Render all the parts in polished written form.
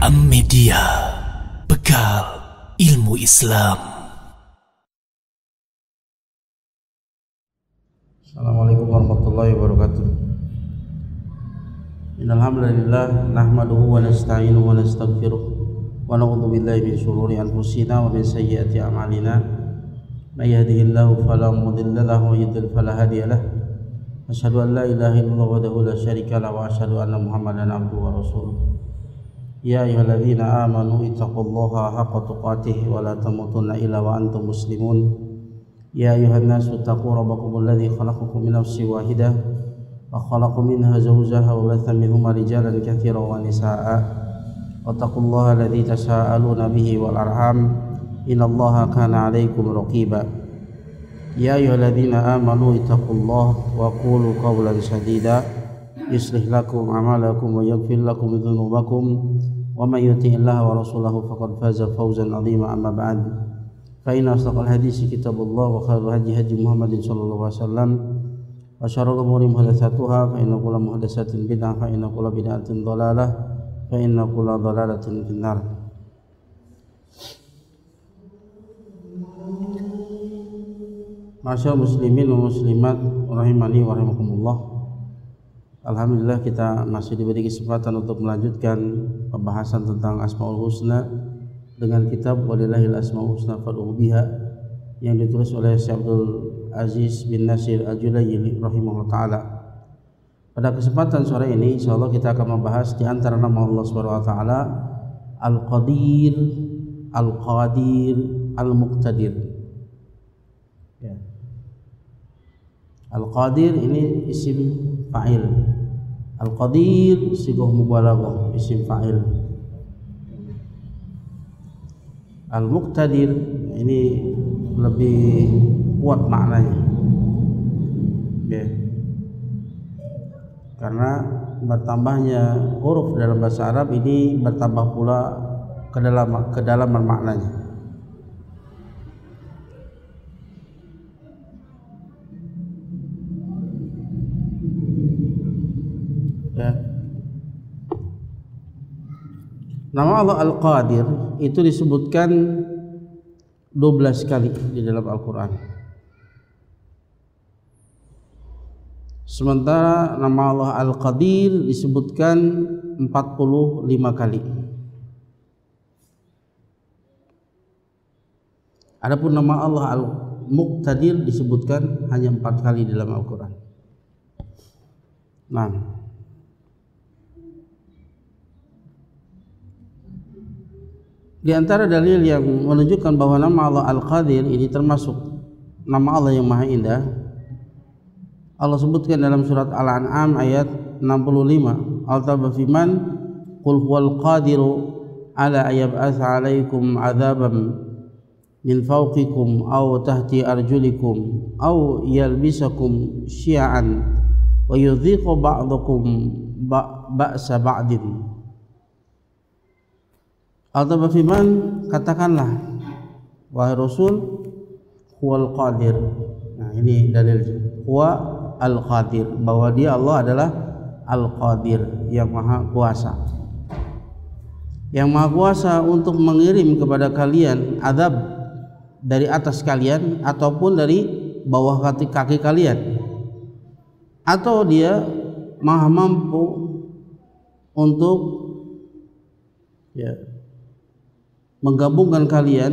Media, bekal ilmu Islam. Assalamualaikum warahmatullahi wabarakatuh. Innal hamdalillah nahmaduhu wa nasta'inuhu wa nastaghfiruh wa na'udzu billahi min shururi anfusina wa min sayyiati a'malina. May yahdihillahu fala mudilla lahu wa yudlil fala hadiya lahu. Asyhadu an la ilaha illallah wahdahu la syarika lahu wa asyhadu anna Muhammadan abduhu wa rasuluh. Ya ayyuhalladzina amanu ittaqullaha haqqa tuqatih wa la tamutunna illa wa antum muslimun. Ya ayyuhan nasu taqu rabbakumul ladzi khalaqakum min nafsin wahidah wa khalaqa minha zawjaha wa batha minhuma rijalan katsiran wa nisaa'a. Wattaqullaha alladzi tasaaluna bihi wal arham innallaha kana 'alaikum raqiba. Ya ayyuhalladzina amanu ittaqullaha wa qulu qawlan sadida yuslih lakum a'malakum wa yaghfir lakum dzunubakum wa may yuti'illaha wa rasulahu faqad faza fawzan 'azima. Amma ba'd. Fa inna asdaqal hadisi kitabullah wa khairul hadi hadi Muhammadin sallallahu alaihi wasallam wa syarrul umuri muhdatsatuha fa inna kulla muhdatsatin bid'ah fa inna kulla bid'atin dhalalah fa inna kulla dhalalatin finnar. Masyaallah muslimin wa muslimat rahimani wa rahimakumullah. Alhamdulillah kita masih diberi kesempatan untuk melanjutkan pembahasan tentang Asmaul Husna dengan kitab Walillahil Asmaul Husna fad'uhu biha yang ditulis oleh Syekh Abdul Aziz bin Nasir Al-Julayli rahimahullah taala. Pada kesempatan sore ini insyaallah kita akan membahas di antara nama Allah Subhanahu wa taala Al-Qadir, Al-Qadir, Al-Muqtadir. Ya. Al-Qadir ini isim fa'il. Al-Qadir sighah mubalaghah, isim fa'il. Al-Muqtadir ini lebih kuat maknanya. Ya. Karena bertambahnya huruf dalam bahasa Arab ini bertambah pula kedalaman maknanya. Ya. Nama Allah Al-Qadir itu disebutkan 12 kali di dalam Al-Quran. Sementara nama Allah Al-Qadir disebutkan 45 kali. Adapun nama Allah Al-Muqtadir disebutkan hanya 4 kali di dalam Al-Quran. Nah, di antara dalil yang menunjukkan bahwa nama Allah Al-Qadir ini termasuk nama Allah yang Maha Indah, Allah sebutkan dalam surat Al-An'am ayat 65. Allah berfirman, "Qul huwal qadiru ala ayyab'atsa 'alaikum 'adzaban min fawqikum aw tahti arjulikum aw yalbisakum syi'an wa yudhiqu ba'dakum ba'sa ba'din." Allah berfirman, katakanlah wahai Rasul, huwal qadir. Nah, ini dalil huwa al-qadir, bahwa dia Allah adalah al-qadir, yang maha kuasa. Yang maha kuasa untuk mengirim kepada kalian azab dari atas kalian ataupun dari bawah kaki kalian. Atau dia maha mampu untuk menggabungkan kalian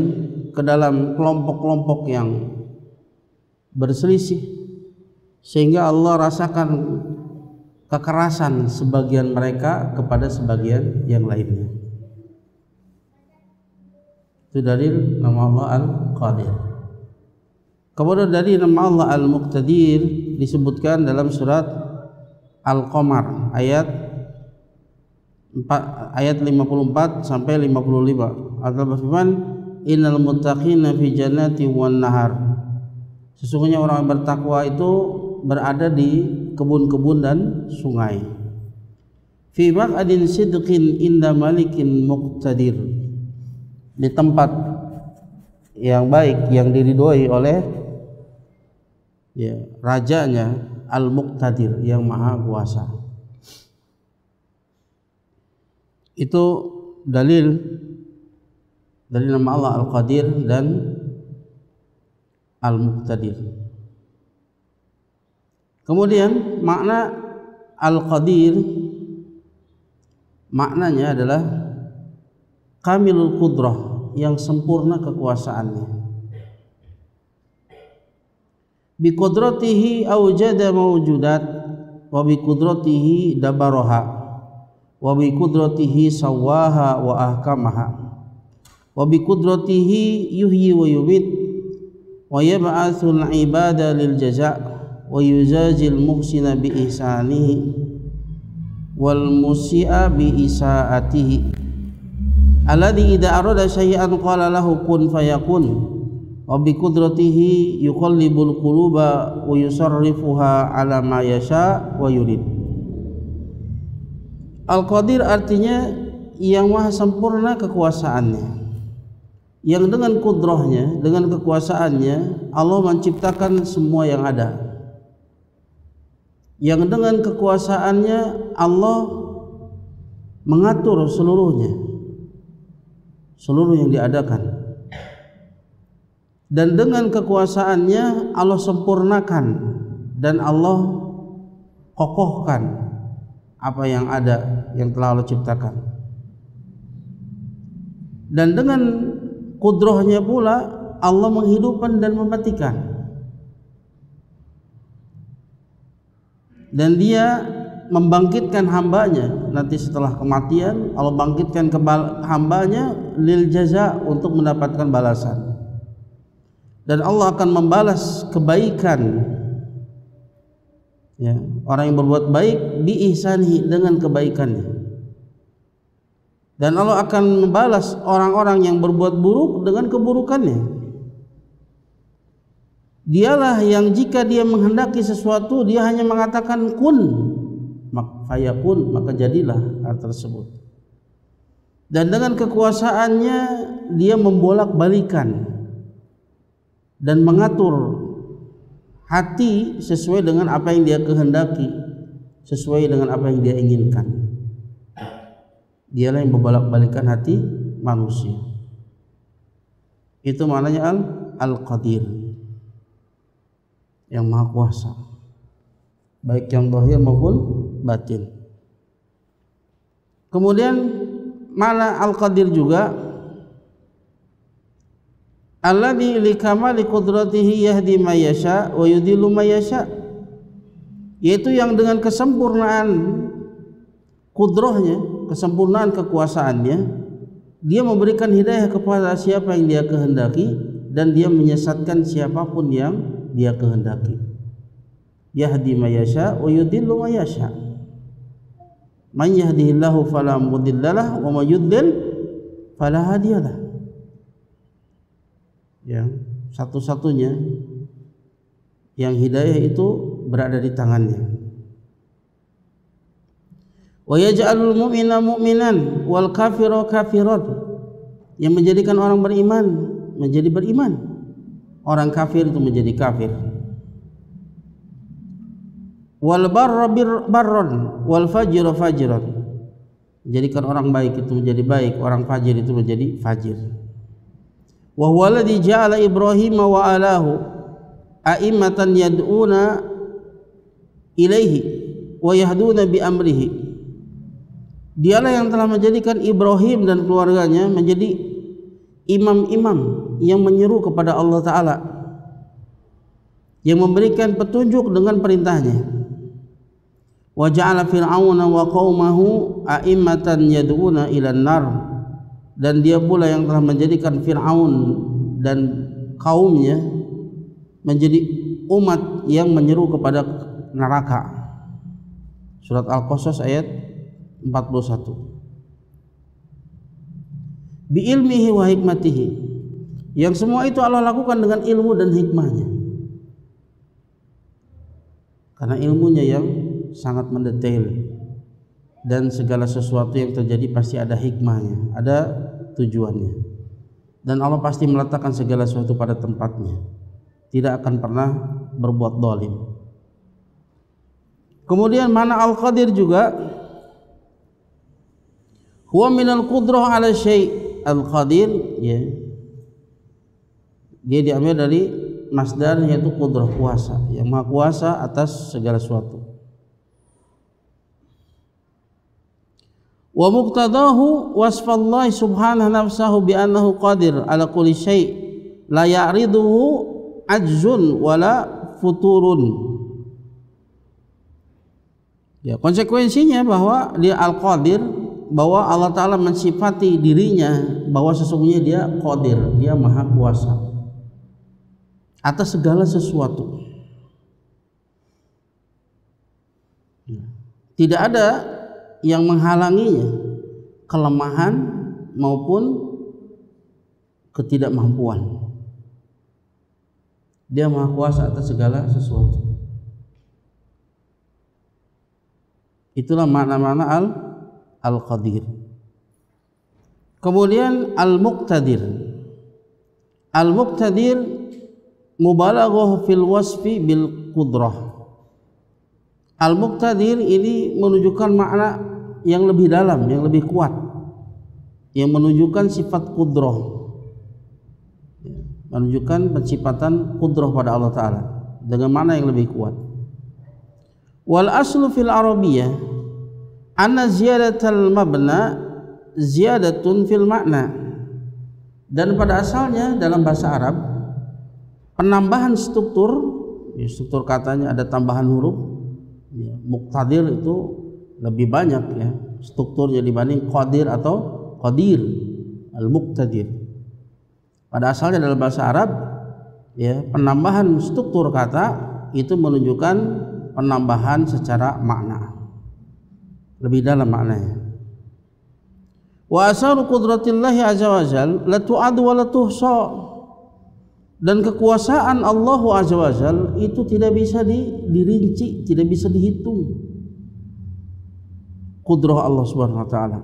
ke dalam kelompok-kelompok yang berselisih sehingga Allah rasakan kekerasan sebagian mereka kepada sebagian yang lainnya. Itu dalil nama Allah Al-Qadir. Kemudian dari nama Allah Al-Muqtadir disebutkan dalam surat Al-Qamar ayat 54 sampai 55. Allah berfirman, "Innal muttaqina fi jannati wan nahar." Sesungguhnya orang yang bertakwa itu berada di kebun-kebun dan sungai. Fi maq'adin sidqin inda malikin muqtadir. Di tempat yang baik yang diridhoi oleh rajanya Al-Muqtadir, yang maha kuasa. Itu dalil dari nama Allah Al-Qadir dan Al-Muqtadir. Kemudian makna Al-Qadir maknanya adalah kamilul qudrah, yang sempurna kekuasaannya. Bi qudratihi awjada mawjudat wa bi qudratihi dabaraha wa bi qudratihi sawaha wa ahkamaha wa bi qudratihi yuhyi wa yumit wa yab'atsul ibada lil jaza' wa yuzajil muhsina bi ihsanihi wal musi'a bi isaatihi alladzi idza arada syai'an qala lahu kun fayakun wa bi qudratihi yuqallibul quluba wa yusarrifuha ala ma yasha wa yurid. Al-Qadir artinya yang maha sempurna kekuasaannya, yang dengan kudrahnya, dengan kekuasaannya Allah menciptakan semua yang ada, yang dengan kekuasaannya Allah mengatur seluruh yang diadakan, dan dengan kekuasaannya Allah sempurnakan dan Allah kokohkan apa yang ada, yang telah Allah ciptakan. Dan dengan kudrahnya pula Allah menghidupkan dan mematikan, dan Dia membangkitkan hambanya. Nanti setelah kematian Allah bangkitkan hambanya lil jaza, untuk mendapatkan balasan. Dan Allah akan membalas kebaikan, ya, orang yang berbuat baik bi ihsanihi, dengan kebaikannya. Dan Allah akan membalas orang-orang yang berbuat buruk dengan keburukannya. Dialah yang jika Dia menghendaki sesuatu, Dia hanya mengatakan kun fayakun, maka jadilah hal tersebut. Dan dengan kekuasaannya Dia membolak-balikan dan mengatur hati sesuai dengan apa yang Dia kehendaki, sesuai dengan apa yang Dia inginkan. Dialah yang membolak-balikan hati manusia. Itu maknanya Al-Qadir, yang maha kuasa, baik yang zahir maupun batin. Kemudian makna Al-Qadir juga alladzi li kamali qudratihi yahdi may yasha wa yudhillu may yasha, yaitu yang dengan kesempurnaan kudrahnya, kesempurnaan kekuasaannya, Dia memberikan hidayah kepada siapa yang Dia kehendaki, dan Dia menyesatkan siapapun yang Dia kehendaki. Yahdi may yasha wa yudhillu may yasha. Man yahdihillahu fala mudhillalah wa may yudlil fala hadiyalah. Ya, satu-satunya yang hidayah itu berada di tangannya. Wa yaj'alul mu'mina mu'minan wal kafira kafirat, yang menjadikan orang beriman menjadi beriman, orang kafir itu menjadi kafir. Wal barra barron wal fajira fajran, menjadikan orang baik itu menjadi baik, orang fajir itu menjadi fajir. Wa huwa alladzi ja'ala Ibrahim wa alahu a'immatan yad'una ilaihi wa yahduna bi amrihi. Dialah yang telah menjadikan Ibrahim dan keluarganya menjadi imam-imam yang menyeru kepada Allah Ta'ala, yang memberikan petunjuk dengan perintahnya. Wa ja'ala fir'auna wa qaumahu a'immatan yad'una ilan nar, dan Dia pula yang telah menjadikan Fir'aun dan kaumnya menjadi umat yang menyeru kepada neraka. Surat Al-Qasas ayat 41. Bi ilmihi wa hikmatihi, yang semua itu Allah lakukan dengan ilmu dan hikmahnya, karena ilmunya yang sangat mendetail, dan segala sesuatu yang terjadi pasti ada hikmahnya, ada tujuannya, dan Allah pasti meletakkan segala sesuatu pada tempatnya, tidak akan pernah berbuat zalim. Kemudian mana Al-Qadir juga Huwa minal qudrah ala syai' al-qadir, ya. Dia diambil dari masdar yaitu qudrah, kuasa, yang maha kuasa atas segala sesuatu. Wa muqtadahu wasfallahi subhanahu nafsahu bi annahu qadir ala kulli syai' la ya'riduhu ajzun wala futurun. Ya, konsekuensinya bahwa dia al-qadir, bahwa Allah Ta'ala mensifati dirinya bahwa sesungguhnya dia qadir, dia maha kuasa atas segala sesuatu. Tidak ada yang menghalanginya, kelemahan maupun ketidakmampuan. Dia maha kuasa atas segala sesuatu. Itulah makna-makna al-qadir. Kemudian al-muqtadir. Al-muqtadir mubalaghah fil wasfi bil qudrah. Al-muqtadir ini menunjukkan makna yang lebih dalam, yang lebih kuat, yang menunjukkan sifat qudrah, menunjukkan pensifatan qudrah pada Allah Ta'ala dengan makna yang lebih kuat. Wal aslu fil arabiyyah anna ziyadatal mabna ziyadatun fil makna. Dan pada asalnya dalam bahasa Arab, penambahan struktur, ya, struktur katanya ada tambahan huruf, ya, muqtadir itu lebih banyak, ya, strukturnya dibanding qadir atau qadir. Al-muqtadir pada asalnya dalam bahasa Arab, ya, penambahan struktur kata itu menunjukkan penambahan secara makna, lebih dalam maknanya. Wa asaru qudratillahi azza wa jal la tu'ad wa la tuhsa. Dan kekuasaan Allah azza wa jal itu tidak bisa dirinci, tidak bisa dihitung. Qudrah Allah subhanahu wa ta'ala.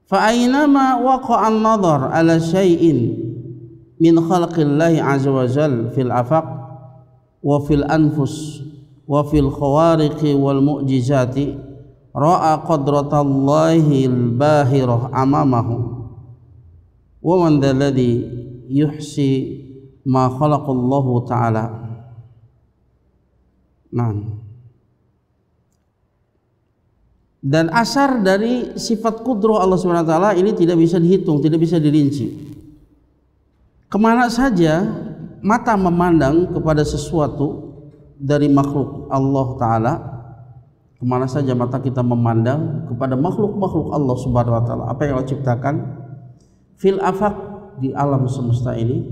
Fa aynama waqa'a an-nadhar ala syai'in min khalqillahi azza wa jal fil afaq wa fil anfus wa fil khawariqi wal mu'jizati ra'a qadratallahi al-bahirah amamahu wa man dhalladhi yuhsi ma khalaqallahu ta'ala. Nah, dan asar dari sifat qudrah Allah Subhanahu wa taala ini tidak bisa dihitung, tidak bisa dirinci. Kemana saja mata memandang kepada sesuatu dari makhluk Allah Ta'ala, kemana saja mata kita memandang kepada makhluk-makhluk Allah Subhanahu wa taala, apa yang Allah ciptakan fil afaq, di alam semesta ini,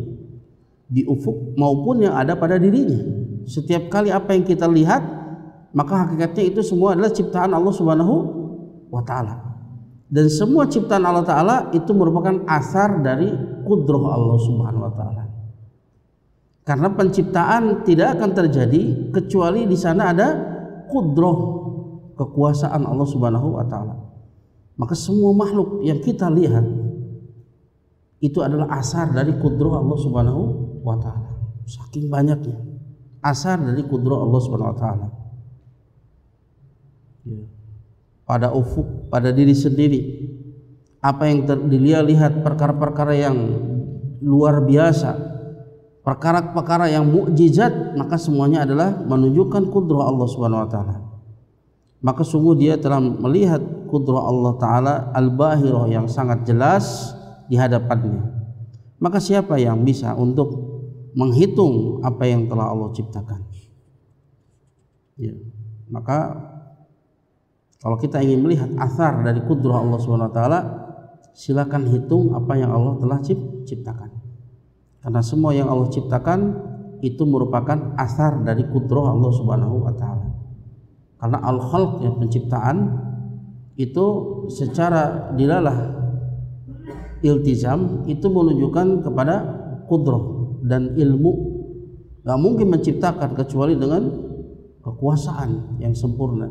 di ufuk maupun yang ada pada dirinya. Setiap kali apa yang kita lihat, maka hakikatnya itu semua adalah ciptaan Allah Subhanahu wa taala. Dan semua ciptaan Allah Ta'ala itu merupakan asar dari qudrah Allah Subhanahu wa taala. Karena penciptaan tidak akan terjadi kecuali di sana ada qudrah, kekuasaan Allah Subhanahu wa taala. Maka semua makhluk yang kita lihat itu adalah asar dari qudrah Allah Subhanahu wa taala. Saking banyaknya asar dari qudrah Allah Subhanahu wa taala. Ya. Pada ufuk, pada diri sendiri, apa yang dia lihat, perkara-perkara yang luar biasa, perkara-perkara yang mukjizat, maka semuanya adalah menunjukkan qudrah Allah Subhanahu wa taala. Maka sungguh dia telah melihat qudrah Allah Ta'ala al-bahirah yang sangat jelas di hadapannya. Maka siapa yang bisa untuk menghitung apa yang telah Allah ciptakan? Ya. Maka kalau kita ingin melihat asar dari qudrah Allah Subhanahu wa taala, silakan hitung apa yang Allah telah ciptakan. Karena semua yang Allah ciptakan itu merupakan asar dari qudrah Allah Subhanahu wa taala. Karena al-khalq, yang penciptaan itu secara dilalah iltizam itu menunjukkan kepada qudrah dan ilmu. Gak mungkin menciptakan kecuali dengan kekuasaan yang sempurna,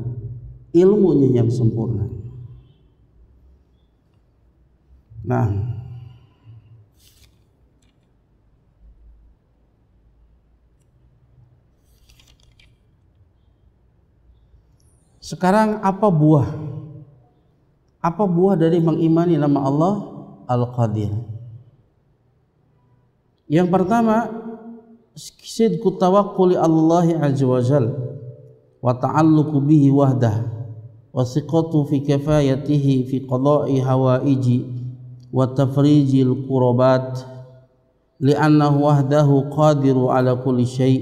ilmunya yang sempurna. Nah, sekarang apa buah Apa buah dari mengimani nama Allah Al-Qadir? Yang pertama, sidqu tawakkuli Allah azza wa jalla wa ta'alluqu bihi wahdah wa thiqatu fi kifayatihi fi qada'i hawaiji wa tafrijil qurabat li'annahu wahdahu qadiru ala kulli syai'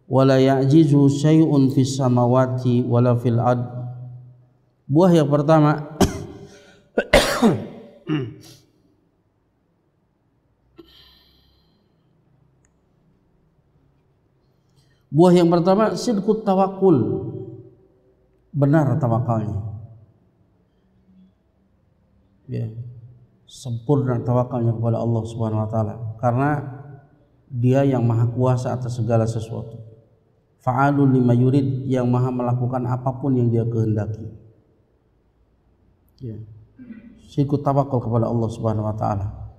wa la ya'jizu syai'un fis samawati wala fil ard. Buah yang pertama buah yang pertama sidqut tawakkul, benar tawakalnya, ya, sempurna tawakalnya kepada Allah Subhanahu wa taala, karena Dia yang maha kuasa atas segala sesuatu, fa'alul lima yurid, yang maha melakukan apapun yang Dia kehendaki, ya. Sidqut tawakal kepada Allah Subhanahu wa taala,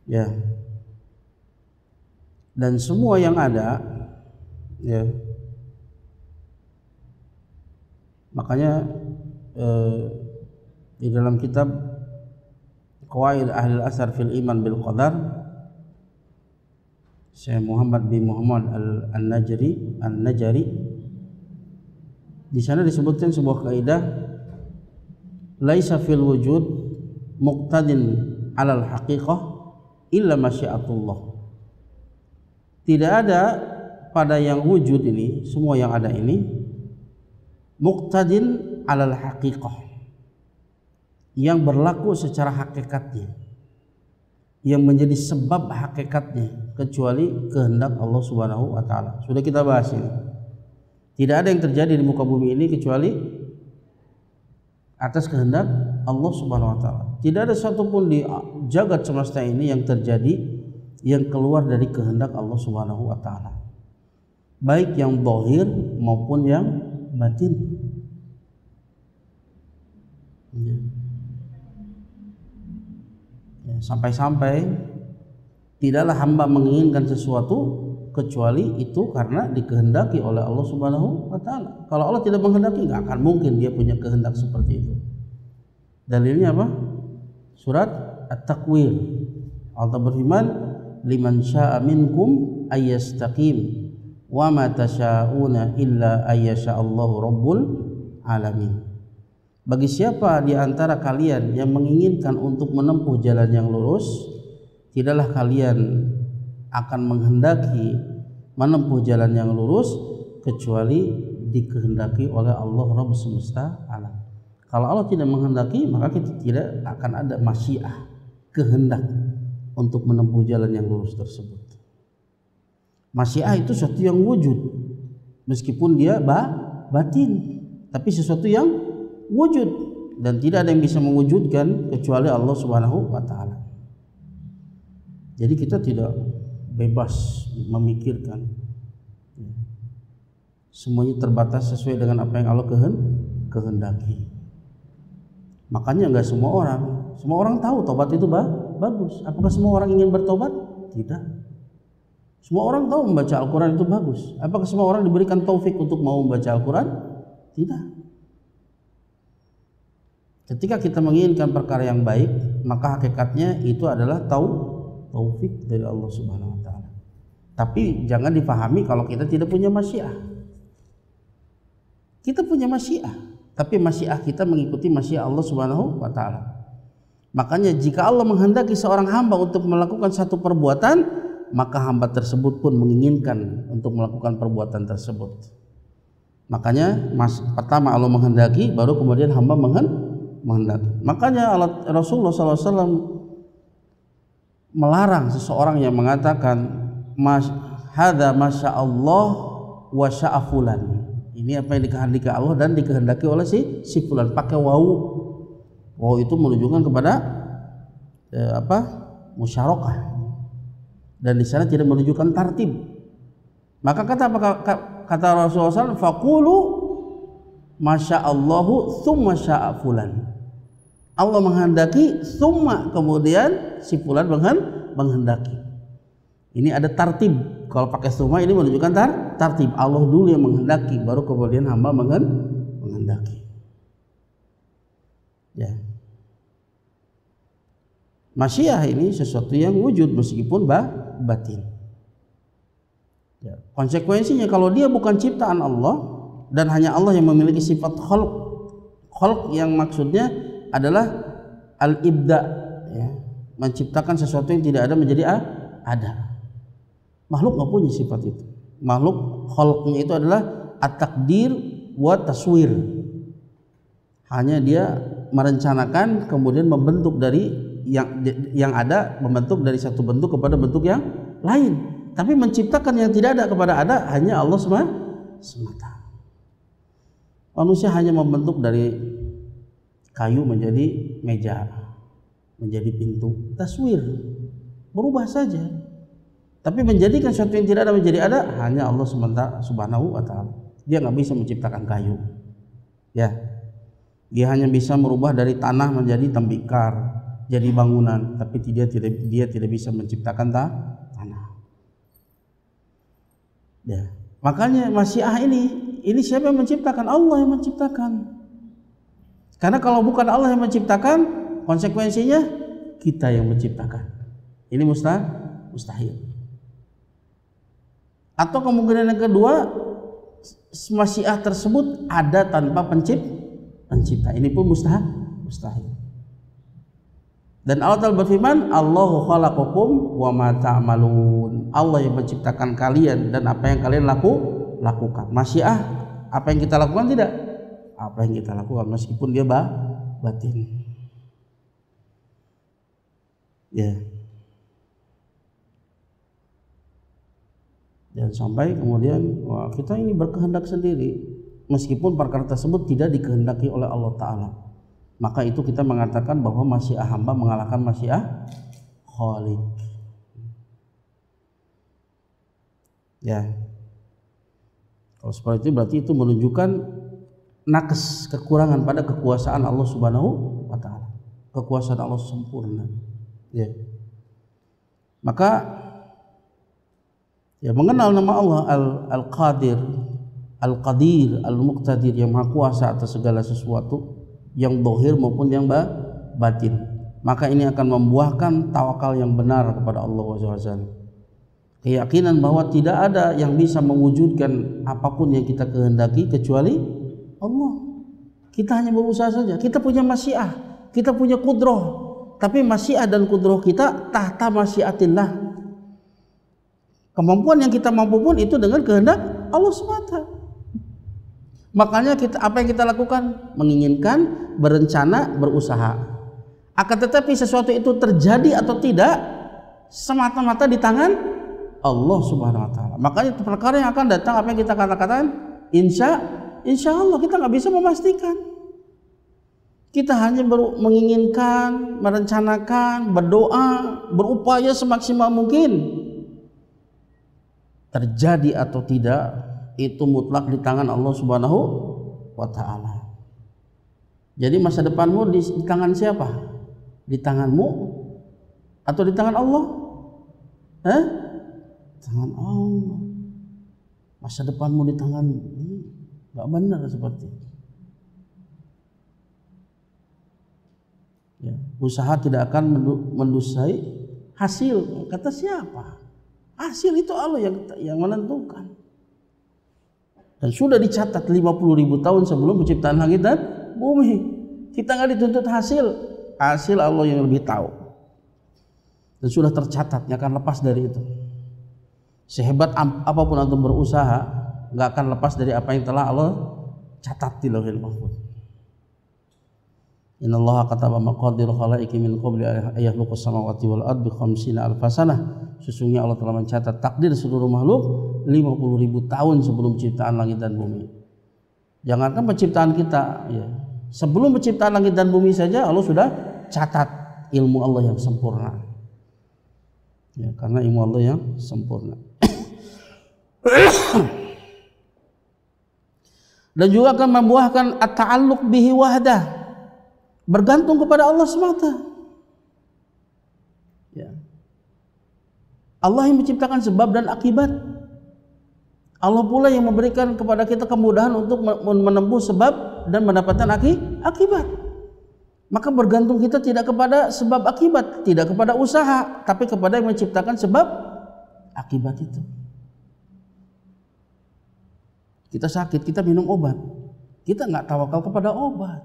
ya. Dan semua yang ada, ya, makanya di dalam kitab Qawaid Ahli Asar fil Iman bil Qadar, Syekh Muhammad bin Muhammad An-Najari, di sana disebutkan sebuah kaidah, laisa fil wujud muqtadin 'alal haqiqah illa masyiatullah. Tidak ada pada yang wujud ini, semua yang ada ini, muqtadin 'alal haqiqah, yang berlaku secara hakikatnya, yang menjadi sebab hakikatnya, kecuali kehendak Allah Subhanahu wa taala. Sudah kita bahas ini. Tidak ada yang terjadi di muka bumi ini kecuali atas kehendak Allah Subhanahu wa taala. Tidak ada satupun di jagat semesta ini yang terjadi yang keluar dari kehendak Allah Subhanahu wa taala, baik yang zahir maupun yang batin. Ya, sampai-sampai tidaklah hamba menginginkan sesuatu kecuali itu karena dikehendaki oleh Allah Subhanahu wa taala. Kalau Allah tidak menghendaki, nggak akan mungkin Dia punya kehendak seperti itu. Dalilnya apa? Surat At-Takwir. Allah berfirman, liman syaa minkum ayyastaqim wa ma tasyauna illa ayyasha'allahu rabbul alamin. Bagi siapa di antara kalian yang menginginkan untuk menempuh jalan yang lurus, tidaklah kalian akan menghendaki menempuh jalan yang lurus kecuali dikehendaki oleh Allah Rabb semesta alam. Kalau Allah tidak menghendaki, maka kita tidak akan ada masyiah, kehendak untuk menempuh jalan yang lurus tersebut. Masyiah itu sesuatu yang wujud, meskipun dia batin, tapi sesuatu yang wujud, dan tidak ada yang bisa mewujudkan kecuali Allah Subhanahu wa taala. Jadi kita tidak bebas memikirkan, semuanya terbatas sesuai dengan apa yang Allah kehendaki. Makanya enggak semua orang tahu tobat itu bagus. Apakah semua orang ingin bertobat? Tidak. Semua orang tahu membaca Al-Quran itu bagus. Apakah semua orang diberikan taufik untuk mau membaca Al-Quran? Tidak. Ketika kita menginginkan perkara yang baik, maka hakikatnya itu adalah taufik dari Allah Subhanahu wa taala. Tapi jangan dipahami kalau kita tidak punya masyiah. Kita punya masyiah, tapi masyiah kita mengikuti masyiah Allah Subhanahu wa taala. Makanya jika Allah menghendaki seorang hamba untuk melakukan satu perbuatan, maka hamba tersebut pun menginginkan untuk melakukan perbuatan tersebut. Makanya pertama Allah menghendaki, baru kemudian hamba menghendaki. Makanya Rasulullah SAW melarang seseorang yang mengatakan hadza masya Allah wa sya'a fulan. Ini apa yang dikehendaki Allah dan dikehendaki oleh si fulan, pakai wawu. Wawu itu menunjukkan kepada musyarakah, dan di sana tidak menunjukkan tartib. Maka kata Rasulullah SAW, faqulu masya Allahu thumma sya'a fulan. Allah menghendaki, thumma kemudian si fulan menghendaki. Ini ada tartib. Kalau pakai thumma ini menunjukkan tartib. Allah dulu yang menghendaki, baru kemudian hamba menghendaki. Ya. Masyiah ini sesuatu yang wujud meskipun batin. Ya. Konsekuensinya kalau dia bukan ciptaan Allah dan hanya Allah yang memiliki sifat khalq yang maksudnya adalah al-ibda, ya, menciptakan sesuatu yang tidak ada menjadi ada. Makhluk nggak punya sifat itu. Makhluk khalqnya itu adalah at-takdir wa taswir. Hanya dia merencanakan kemudian membentuk dari yang ada, membentuk dari satu bentuk kepada bentuk yang lain. Tapi menciptakan yang tidak ada kepada ada hanya Allah semata. Manusia hanya membentuk dari kayu menjadi meja, menjadi pintu, taswir, berubah saja. Tapi menjadikan sesuatu yang tidak ada menjadi ada hanya Allah Subhanahu wa taala. Dia nggak bisa menciptakan kayu. Ya. Dia hanya bisa merubah dari tanah menjadi tembikar, jadi bangunan, tapi dia tidak bisa menciptakan tanah. Ya. Makanya Masyiah ini siapa yang menciptakan? Allah yang menciptakan. Karena kalau bukan Allah yang menciptakan, konsekuensinya kita yang menciptakan. Ini mustahil. Atau kemungkinan yang kedua, Masyiah tersebut ada tanpa pencipta. Ini pun mustahil. Dan Allah Ta'ala berfirman, Allahu khalaqakum wa ma ta'malun. Allah yang menciptakan kalian dan apa yang kalian lakukan. Masyiah, apa yang kita lakukan tidak? Apa yang kita lakukan meskipun dia batin. Ya. Dan sampai kemudian kita ini berkehendak sendiri meskipun perkara tersebut tidak dikehendaki oleh Allah Ta'ala. Maka itu kita mengatakan bahwa Masyiah hamba mengalahkan Masyiah Khaliq. Ya. Kalau seperti itu berarti itu menunjukkan naqs, kekurangan pada kekuasaan Allah Subhanahu wa taala. Kekuasaan Allah sempurna. Ya. Maka ya mengenal nama Allah Al-Qadir, Al-Qadir, Al-Muqtadir, yang maha kuasa atas segala sesuatu, yang zahir maupun yang batin. Maka ini akan membuahkan tawakal yang benar kepada Allah SWT. Keyakinan bahwa tidak ada yang bisa mewujudkan apapun yang kita kehendaki kecuali Allah. Kita hanya berusaha saja. Kita punya masyiah, kita punya kudroh, tapi masyiah dan kudroh kita tahta masyiatillah. Kemampuan yang kita mampu pun itu dengan kehendak Allah SWT. Makanya apa yang kita lakukan? Menginginkan, berencana, berusaha. Akan tetapi sesuatu itu terjadi atau tidak semata-mata di tangan Allah Subhanahu wa taala. Makanya perkara yang akan datang, apa yang kita katakan, insya Allah kita nggak bisa memastikan. Kita hanya menginginkan, merencanakan, berdoa, berupaya semaksimal mungkin. Terjadi atau tidak itu mutlak di tangan Allah Subhanahu wa taala. Jadi masa depanmu di tangan siapa? Di tanganmu atau di tangan Allah? Tangan Allah. Masa depanmu di tangan, nggak benar seperti itu. Ya, usaha tidak akan mendusai hasil. Kata siapa? Hasil itu Allah yang menentukan. Dan sudah dicatat 50.000 tahun sebelum penciptaan langit dan bumi. Kita nggak dituntut hasil Allah yang lebih tahu. Dan sudah tercatat, nggak akan lepas dari itu. Sehebat apapun antum berusaha, nggak akan lepas dari apa yang telah Allah catat di Lauhil Mahfuz. Innallaha kataba maqadir khalaiqi min qabli ayakhluqas samawati wal ardi bi 50,000 sanah. Sesungguhnya Allah telah mencatat takdir seluruh makhluk 50.000 tahun sebelum penciptaan langit dan bumi. Jangankan penciptaan kita, ya. Sebelum penciptaan langit dan bumi saja Allah sudah catat ilmu Allah yang sempurna. Ya, karena ilmu Allah yang sempurna. Dan juga akan membuahkan at-ta'alluq bihi wahdah, bergantung kepada Allah semata. Ya. Allah yang menciptakan sebab dan akibat. Allah pula yang memberikan kepada kita kemudahan untuk menempuh sebab dan mendapatkan akibat. Maka bergantung kita tidak kepada sebab akibat, tidak kepada usaha, tapi kepada yang menciptakan sebab akibat itu. Kita sakit, kita minum obat. Kita nggak tawakal kepada obat.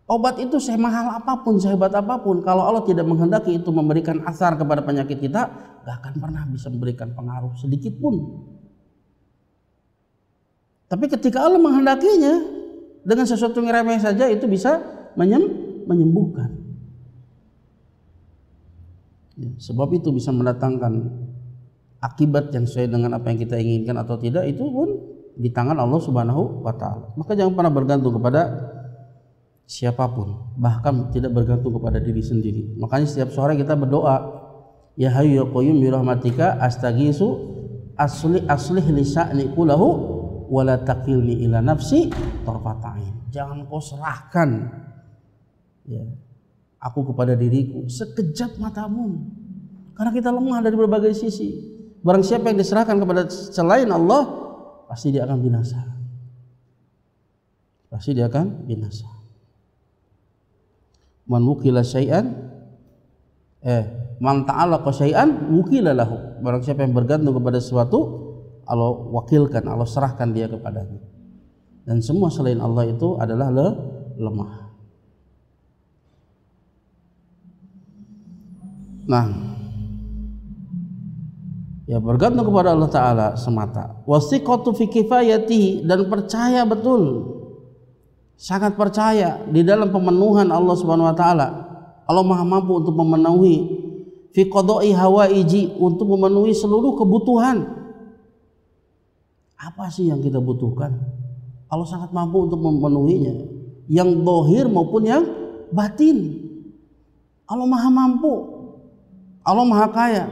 Obat itu semahal apapun, sehebat apapun, kalau Allah tidak menghendaki itu memberikan asar kepada penyakit kita, nggak akan pernah bisa memberikan pengaruh sedikit pun. Tapi ketika Allah menghendakinya, dengan sesuatu yang remeh saja itu bisa menyembuhkan. Ya, sebab itu bisa mendatangkan akibat yang sesuai dengan apa yang kita inginkan atau tidak, itu pun di tangan Allah Subhanahu wa taala. Maka jangan pernah bergantung kepada siapapun, bahkan tidak bergantung kepada diri sendiri. Makanya setiap sore kita berdoa, ya hayyu ya qayyum bi rahmatika astaghiitsu aslih li sya'ni kullahu wa la taqilni ila nafsi tarfata'in. Jangan kau serahkan ya aku kepada diriku sekejap matamu, karena kita lemah dari berbagai sisi. Barang siapa yang diserahkan kepada selain Allah, pasti dia akan binasa. Pasti dia akan binasa. Man wukila syai'an man ta'alaqa syai'an wukila lahu. Barang siapa yang bergantung kepada sesuatu, Allah wakilkan, Allah serahkan dia kepadanya. Dan semua selain Allah itu adalah lemah. Nah, ya bergantung kepada Allah Ta'ala semata. Wasiqatu fi kifayatihi, dan percaya betul, sangat percaya di dalam pemenuhan Allah Subhanahu wa taala. Allah Maha mampu untuk memenuhi fi qada'i hawaiji, untuk memenuhi seluruh kebutuhan. Apa sih yang kita butuhkan? Allah sangat mampu untuk memenuhinya, yang zahir maupun yang batin. Allah Maha mampu. Allah Maha kaya.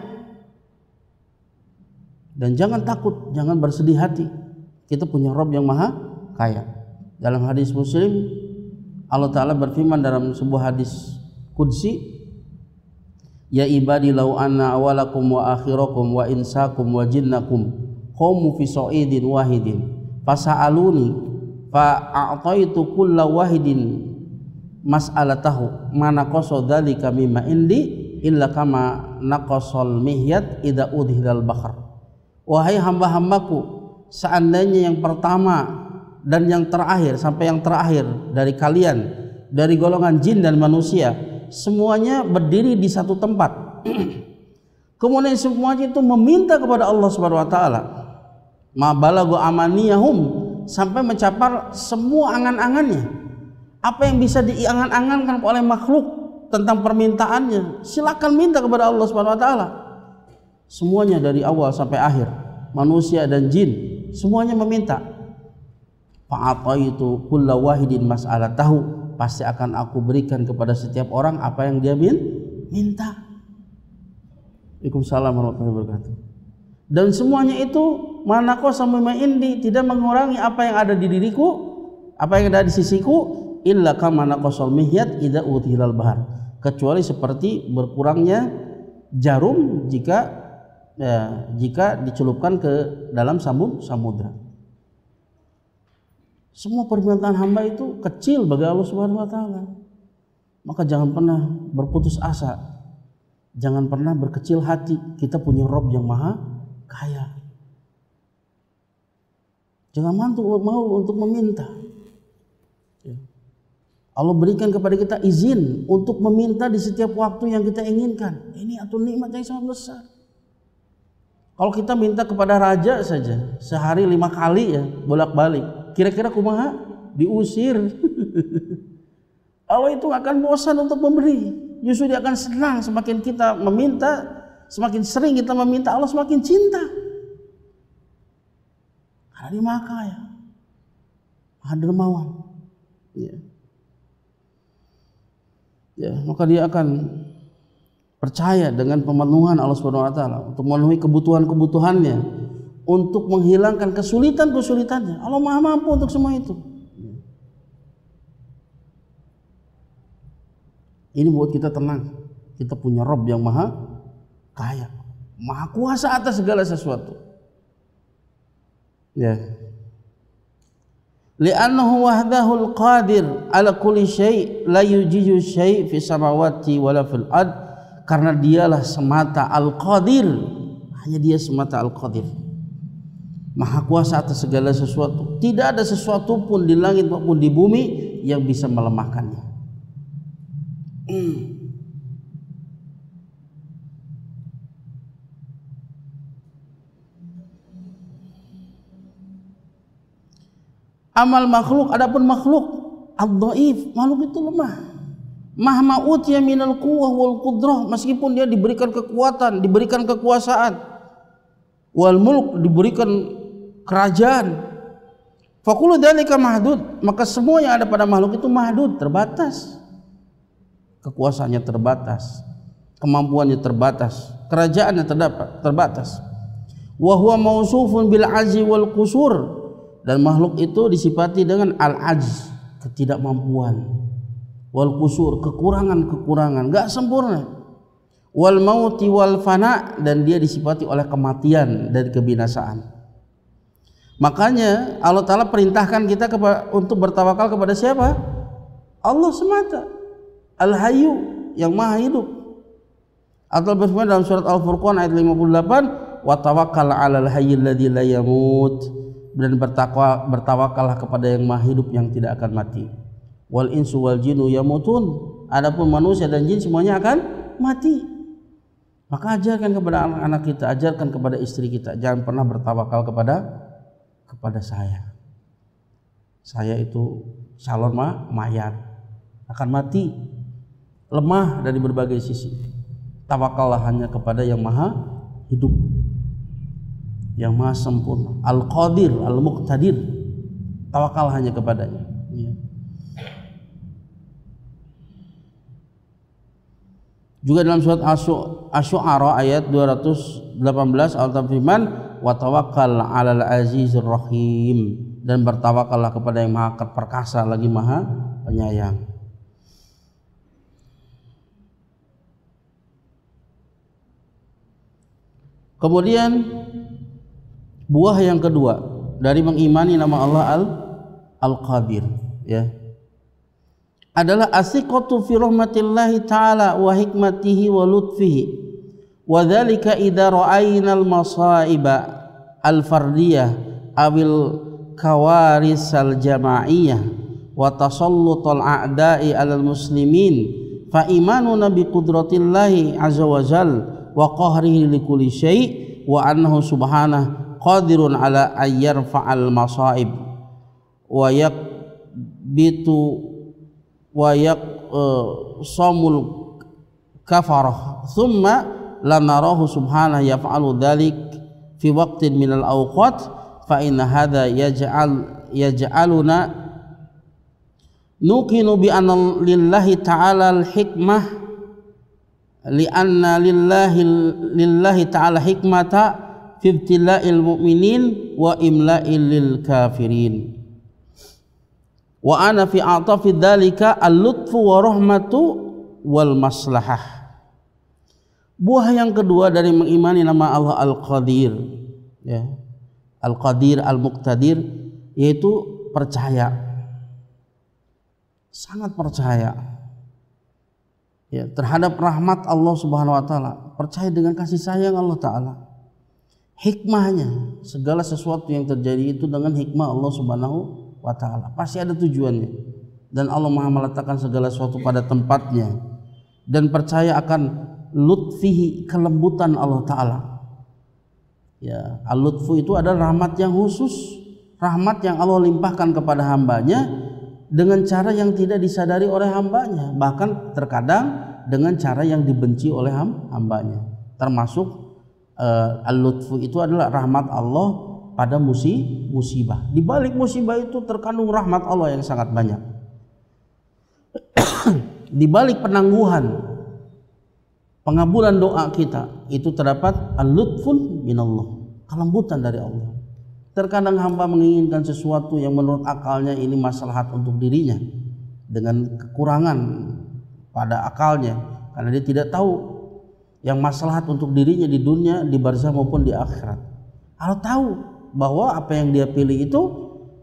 Dan jangan takut, jangan bersedih hati. Kita punya Rabb yang Maha kaya. Dalam hadis Muslim, Allah Ta'ala berfirman dalam sebuah hadis Qudsi, ya ibadi law anna awalakum wa akhirakum wa insakum wa jinnakum qamu fi sa'idin wahidin fasa'aluni fa'a'taitu kulla wahidin mas'alatahu ma naqasa dzalika mimma indi illa kama naqasal mihyat idza udhilal bahr. Wahai hamba-hambaku, seandainya yang pertama dan yang terakhir sampai yang terakhir dari kalian, dari golongan jin dan manusia, semuanya berdiri di satu tempat. Kemudian semuanya itu meminta kepada Allah Subhanahu wa taala. Ma balagu amaniyahum, sampai mencapai semua angan-angannya. Apa yang bisa diangan-angankan oleh makhluk tentang permintaannya, silakan minta kepada Allah Subhanahu wa taala. Semuanya dari awal sampai akhir, manusia dan jin, semuanya meminta. Fa'ataitu kulla wahidin mas'alatahu, pasti akan aku berikan kepada setiap orang apa yang dia minta. Waalaikumsalam warahmatullahi wabarakatuh. Dan semuanya itu manaqasa mimma indi, tidak mengurangi apa yang ada di diriku, apa yang ada di sisiku, illa kama naqasal mihyat idza uthilal bahar, kecuali seperti berkurangnya jarum jika dicelupkan ke dalam samudra. Semua permintaan hamba itu kecil bagi Allah Subhanahu wa taala. Maka jangan pernah berputus asa. Jangan pernah berkecil hati. Kita punya Rabb yang Maha kaya. Jangan mau untuk meminta. Allah berikan kepada kita izin untuk meminta di setiap waktu yang kita inginkan. Ini atuh nikmat yang sangat besar. Kalau kita minta kepada raja saja sehari 5 kali ya bolak-balik, kira-kira kumaha? Diusir. Allah itu akan bosan untuk memberi. Justru dia akan senang semakin kita meminta, semakin sering kita meminta, Allah semakin cinta. Karena dia Maha Kaya, Maha Dermawan. Ya, maka dia akan percaya dengan pemenuhan Allah Subhanahu wa taala untuk memenuhi kebutuhan-kebutuhannya, untuk menghilangkan kesulitan-kesulitannya. Allah Maha mampu untuk semua itu. Ini buat kita tenang. Kita punya Rabb yang Maha Kaya, Maha Kuasa atas segala sesuatu. Ya. li'annahu wahdahul qadir ala kulli syai' la yujizu syai' fi samawati wala fil ard, karena dialah semata al-qadir, hanya dia semata al-qadir, maha kuasa atas segala sesuatu. Tidak ada sesuatu pun di langit maupun di bumi yang bisa melemahkannya. Amal makhluk, adapun makhluk ad-dhaif, makhluk itu lemah. Mahma utiya minal quwwah wal qudrah, meskipun dia diberikan kekuatan, diberikan kekuasaan, wal mulk, diberikan kerajaan, faqulu dzalika mahdud, maka semua yang ada pada makhluk itu mahdud, terbatas. Kekuasaannya terbatas, kemampuannya terbatas, kerajaannya terbatas. Wa huwa mausufun bil ajzi wal qusur, dan makhluk itu disifati dengan al-ajz, ketidakmampuan, wal qusur, kekurangan-kekurangan, enggak sempurna, wal mauti wal fana, dan dia disifati oleh kematian dan kebinasaan. Makanya Allah Ta'ala perintahkan kita untuk bertawakal kepada siapa? Allah semata, Al-Hayyu, yang maha hidup. Allah berfirman dalam surat Al-Furqan ayat 58, wa tawakkal 'alal hayyil ladzi la yamut, dan bertawakallah kepada yang maha hidup yang tidak akan mati. Wal insu wal jinnu yamutun, adapun manusia dan jin semuanya akan mati. Maka ajarkan kepada anak-anak kita, ajarkan kepada istri kita, jangan pernah bertawakal kepada saya. Saya itu calon mayat, akan mati, lemah dari berbagai sisi. Tawakallah hanya kepada yang maha hidup, yang maha sempurna, al-qadir, al-muqtadir. Tawakal hanya kepadanya. Juga dalam surat Asy-Syu'ara ayat 218 Allah berfirman, wa tawakkal 'alal azizir rahim, dan bertawakallah kepada yang maha perkasa lagi maha penyayang. Kemudian buah yang kedua dari mengimani nama Allah Al-Qadir, ya, adalah asiqatu fi rahmatillahi ta'ala wa hikmatihi wa lutfihi, wa dzalika idza ra'ayna al-masaiba al-fardiyah awil kawarisal jamaiyah wa tasallutal a'da'i 'alal muslimin, fa imanuna bi qudratillahi azza wa jalla wa qahrihi li kulli syai' wa annahu subhanahu qadirun ala ayyar fa'al masaib wa yakbitu wa yaqsamul kafarah thumma lanarahu subhanahu yaf'alu dhalik fi waqtin minal awqat, fa inna hadha yaj'aluna nuqinu bi anna lillahi ta'ala al-hikmah li'anna lillahi ta'ala hikmata fi ibtila'il mu'minin wa imla'il lil kafirin, wa ana fi a'tafi dzalika al-lutfu wa rahmatu wal maslahah. Buah yang kedua dari mengimani nama Allah Al-Qadir, ya, Al-Qadir, Al-Muqtadir, yaitu percaya, sangat percaya, ya, terhadap rahmat Allah Subhanahu wa taala, percaya dengan kasih sayang Allah taala, hikmahnya, segala sesuatu yang terjadi itu dengan hikmah Allah Subhanahu wa ta'ala, pasti ada tujuannya, dan Allah Maha meletakkan segala sesuatu pada tempatnya, dan percaya akan lutfihi, kelembutan Allah ta'ala, ya. Al-lutfu itu adalah rahmat yang khusus, rahmat yang Allah limpahkan kepada hambanya dengan cara yang tidak disadari oleh hambanya, bahkan terkadang dengan cara yang dibenci oleh hambanya. Termasuk al-lutfu itu adalah rahmat Allah pada musibah. Di balik musibah itu terkandung rahmat Allah yang sangat banyak. Di balik penangguhan, pengabulan doa kita itu terdapat al-lutfun minallah, kelembutan dari Allah. Terkadang hamba menginginkan sesuatu yang menurut akalnya ini maslahat untuk dirinya, dengan kekurangan pada akalnya, karena dia tidak tahu yang maslahat untuk dirinya di dunia, di barzah maupun di akhirat. Allah tahu bahwa apa yang dia pilih itu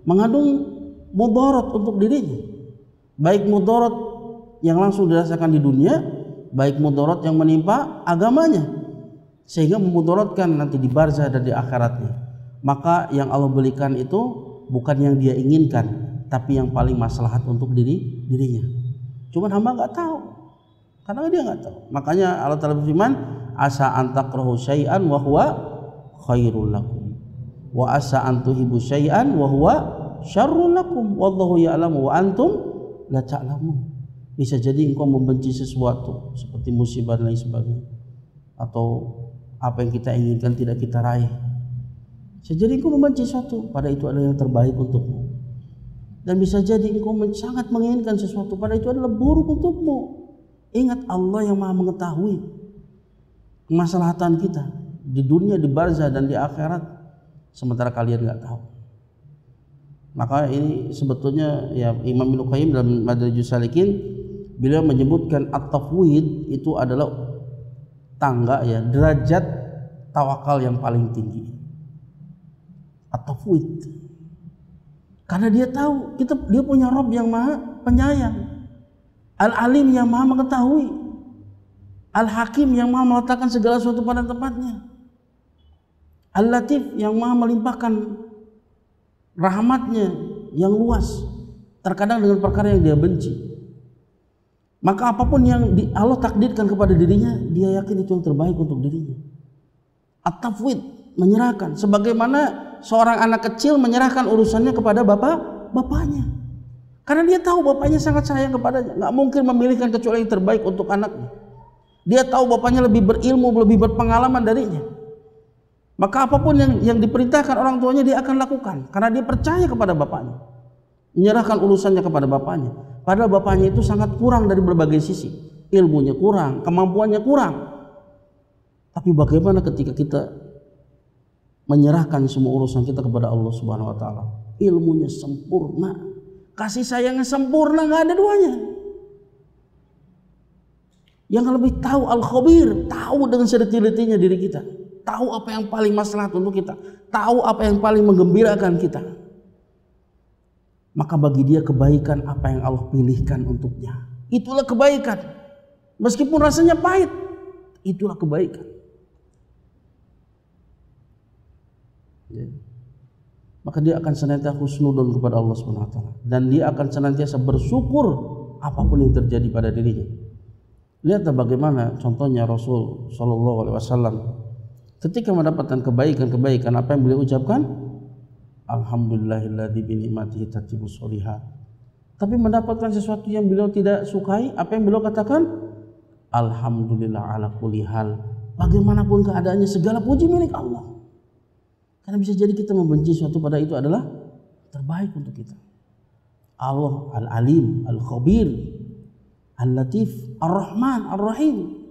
mengandung mudarat untuk dirinya, baik mudarat yang langsung dirasakan di dunia, baik mudarat yang menimpa agamanya, sehingga memudaratkan nanti di barzah dan di akhiratnya. Maka yang Allah berikan itu bukan yang dia inginkan, tapi yang paling maslahat untuk dirinya. Cuman hamba nggak tahu, karena dia nggak tahu. Makanya Allah Ta'ala berfirman, asa an takrahu syai'an wa huwa khairul lakum, wa asa an tuhibbu syai'an wa huwa syarrul lakum, wallahu ya'lamu wa antum la ta'lamun. Bisa jadi engkau membenci sesuatu seperti musibah dan lain sebagainya, atau apa yang kita inginkan tidak kita raih. Bisa jadi engkau membenci sesuatu, pada itu adalah yang terbaik untukmu. Dan bisa jadi engkau sangat menginginkan sesuatu, pada itu adalah buruk untukmu. Ingat, Allah yang Maha mengetahui kemaslahatan kita di dunia, di barzah dan di akhirat, sementara kalian nggak tahu. Maka ini sebetulnya ya Imam Ibnu Qayyim dalam Madarijus Salikin, beliau menyebutkan at-tafwid itu adalah tangga ya, derajat tawakal yang paling tinggi. At-tafwid, karena dia tahu dia punya Rabb yang Maha Penyayang, Al-Alim yang Maha mengetahui, Al-Hakim yang Maha meletakkan segala sesuatu pada tempatnya, Al-Latif yang Maha melimpahkan rahmatnya yang luas, terkadang dengan perkara yang dia benci. Maka apapun yang Allah takdirkan kepada dirinya, dia yakin itu yang terbaik untuk dirinya. At-tafwid, menyerahkan, sebagaimana seorang anak kecil menyerahkan urusannya kepada bapaknya, karena dia tahu bapaknya sangat sayang kepadanya, nggak mungkin memilihkan kecuali yang terbaik untuk anaknya. Dia tahu bapaknya lebih berilmu, lebih berpengalaman darinya. Maka apapun yang diperintahkan orang tuanya dia akan lakukan, karena dia percaya kepada bapaknya, menyerahkan urusannya kepada bapaknya. Padahal bapaknya itu sangat kurang dari berbagai sisi, ilmunya kurang, kemampuannya kurang. Tapi bagaimana ketika kita menyerahkan semua urusan kita kepada Allah Subhanahu wa taala? Ilmunya sempurna, kasih sayangnya sempurna, nggak ada duanya. Yang lebih tahu Al-Khabir, tahu dengan sedetil-detilnya diri kita, tahu apa yang paling maslahat untuk kita, tahu apa yang paling menggembirakan kita. Maka bagi dia kebaikan apa yang Allah pilihkan untuknya, itulah kebaikan. Meskipun rasanya pahit, itulah kebaikan. Ya. Maka dia akan senantiasa husnudon kepada Allah Subhanahu wa taala, dan dia akan senantiasa bersyukur apapun yang terjadi pada dirinya. Lihatlah bagaimana contohnya Rasul Shallallahu Alaihi Wasallam ketika mendapatkan kebaikan, apa yang beliau ucapkan? Alhamdulillahilladzi bi ni'matihi tatimmus sholihat. Tapi mendapatkan sesuatu yang beliau tidak sukai, apa yang beliau katakan? Alhamdulillah ala kulli hal. Bagaimanapun keadaannya, segala puji milik Allah. Karena bisa jadi kita membenci sesuatu, pada itu adalah terbaik untuk kita. Allah Al-Alim, Al-Khabir, Al-Latif, Ar-Rahman, Ar-Rahim.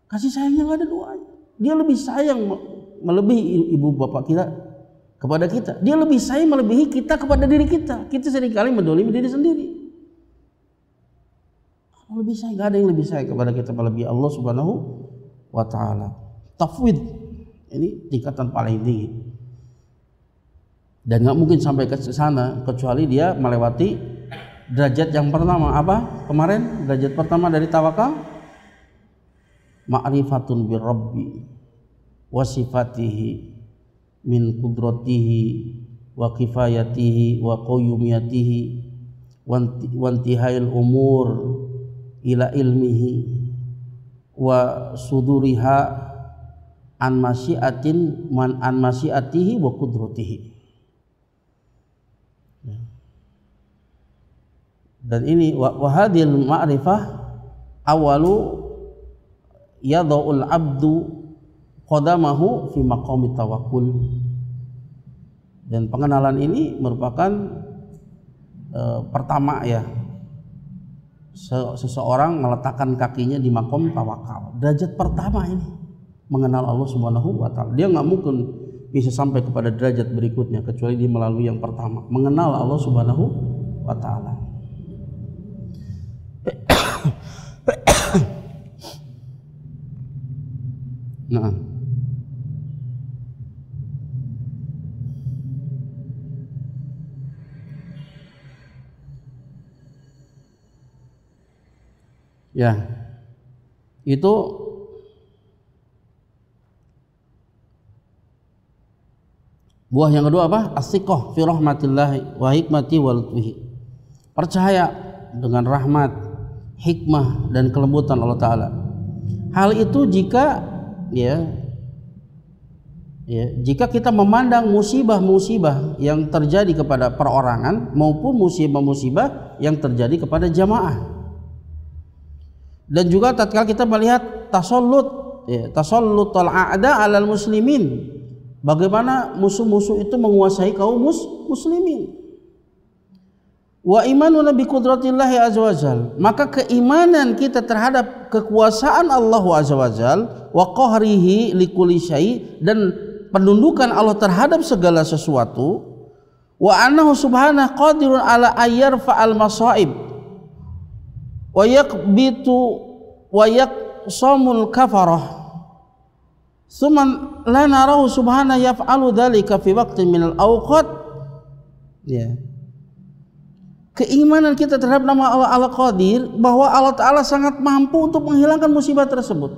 Kasih sayangnya nggak ada duanya. Dia lebih sayang melebihi ibu bapak kita kepada kita. Dia lebih sayang melebihi kita kepada diri kita. Kita seringkali mendolimi diri sendiri. Lebih sayang, nggak ada yang lebih sayang kepada kita melebihi Allah Subhanahu wa taala. Tafwid ini tingkatan paling tinggi. Dan nggak mungkin sampai ke sana kecuali dia melewati derajat yang pertama. Apa kemarin derajat pertama dari tawakal? Ma'rifatun birrabbi wa sifatihi min qudratihi wa kifayatihi wa qayyumiyatihi wa intihail umur ila ilmihi wa suduriha an masyiatin man an masyiatihi wa qudratihi. Dan ini wa hadhil ma'rifah awalu yadha'ul abdu qadamahu fi maqami tawakkul. Dan pengenalan ini merupakan pertama ya, seseorang meletakkan kakinya di maqam tawakal. Derajat pertama ini mengenal Allah Subhanahu wa taala. Dia nggak mungkin bisa sampai kepada derajat berikutnya kecuali dia melalui yang pertama, mengenal Allah Subhanahu wa taala. Nah, Ya. Itu buah yang kedua apa? As-siqah fi rahmatillah wa hikmati wa lutfihi. Percaya dengan rahmat, hikmah dan kelembutan Allah Ta'ala. Hal itu jika jika kita memandang musibah-musibah yang terjadi kepada perorangan maupun musibah-musibah yang terjadi kepada jamaah. Dan juga tatkala kita melihat tasallutul a'da 'alal muslimin, bagaimana musuh-musuh itu menguasai kaum muslimin. Wa imanuna bi qudratillahi azza wajal, maka keimanan kita terhadap kekuasaan Allah azza wajal wa qahrihi likulli syai, dan penundukan Allah terhadap segala sesuatu, wa annahu subhanahu qadirun ala ayyarfa'al masaib wa yaqbitu wa yaqsamul kafarah, thumma la narahu subhanahu yaf'alu dhalika fi waqtin minal awqat. Keimanan kita terhadap nama Allah Al-Qadir, bahwa Allah Ta'ala sangat mampu untuk menghilangkan musibah tersebut.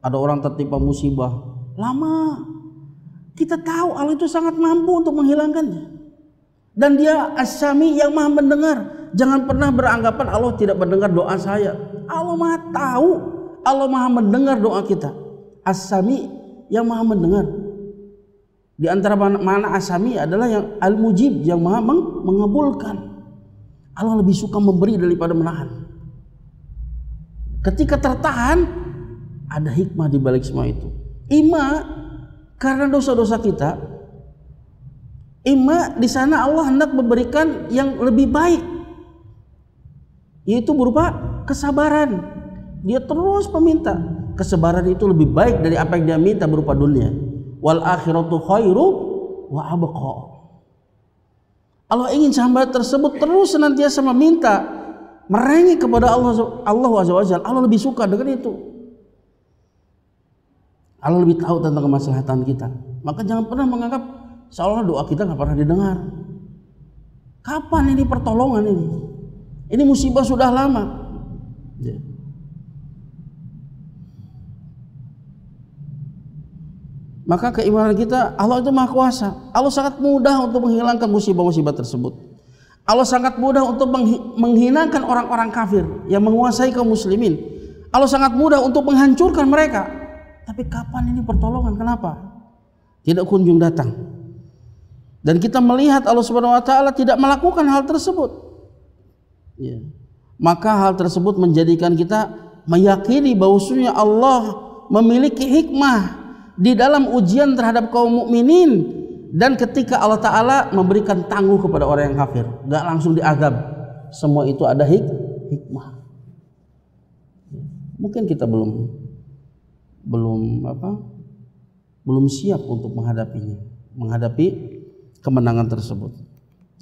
Ada orang tertimpa musibah lama, kita tahu Allah itu sangat mampu untuk menghilangkannya. Dan Dia As-Sami yang Maha mendengar. Jangan pernah beranggapan Allah tidak mendengar doa saya. Allah Maha tahu, Allah Maha mendengar doa kita. As-Sami yang Maha mendengar. Di antara mana As-Sami adalah yang Al-Mujib, yang Maha mengabulkan. Allah lebih suka memberi daripada menahan. Ketika tertahan, ada hikmah di balik semua itu. Karena dosa-dosa kita, di sana Allah hendak memberikan yang lebih baik, yaitu berupa kesabaran. Dia terus meminta, kesabaran itu lebih baik dari apa yang dia minta berupa dunia. Wal akhiratu khairu wa abqa. Allah ingin hamba tersebut terus senantiasa meminta, merengek kepada Allah azza wajalla. Allah lebih suka dengan itu. Allah lebih tahu tentang kemaslahatan kita. Maka jangan pernah menganggap seolah doa kita nggak pernah didengar. Kapan ini pertolongan ini? Ini musibah sudah lama. Maka keimanan kita, Allah itu Maha Kuasa. Allah sangat mudah untuk menghilangkan musibah-musibah tersebut. Allah sangat mudah untuk menghinakan orang-orang kafir yang menguasai kaum muslimin. Allah sangat mudah untuk menghancurkan mereka. Tapi kapan ini pertolongan? Kenapa tidak kunjung datang? Dan kita melihat Allah Subhanahu wa taala tidak melakukan hal tersebut. Maka hal tersebut menjadikan kita meyakini bahwasanya Allah memiliki hikmah di dalam ujian terhadap kaum mukminin, dan ketika Allah Ta'ala memberikan tangguh kepada orang yang kafir, gak langsung diazab, semua itu ada hikmah. Mungkin kita belum siap untuk menghadapi kemenangan tersebut.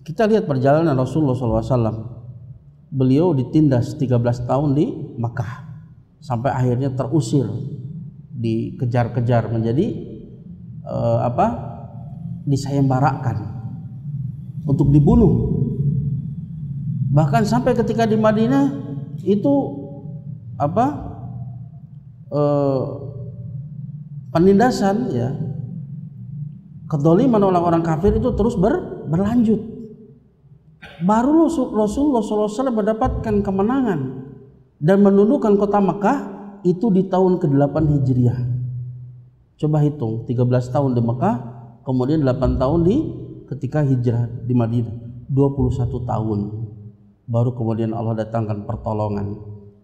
Kita lihat perjalanan Rasulullah SAW. Beliau ditindas 13 tahun di Makkah sampai akhirnya terusir, dikejar-kejar, menjadi disayembarakan untuk dibunuh. Bahkan sampai ketika di Madinah itu penindasan, kedzaliman orang-orang kafir itu terus berlanjut. Baru Rasulullah SAW mendapatkan kemenangan dan menundukkan kota Mekah itu di tahun ke-8 Hijriah. Coba hitung, 13 tahun di Mekah, kemudian 8 tahun ketika hijrah di Madinah, 21 tahun. Baru kemudian Allah datangkan pertolongan.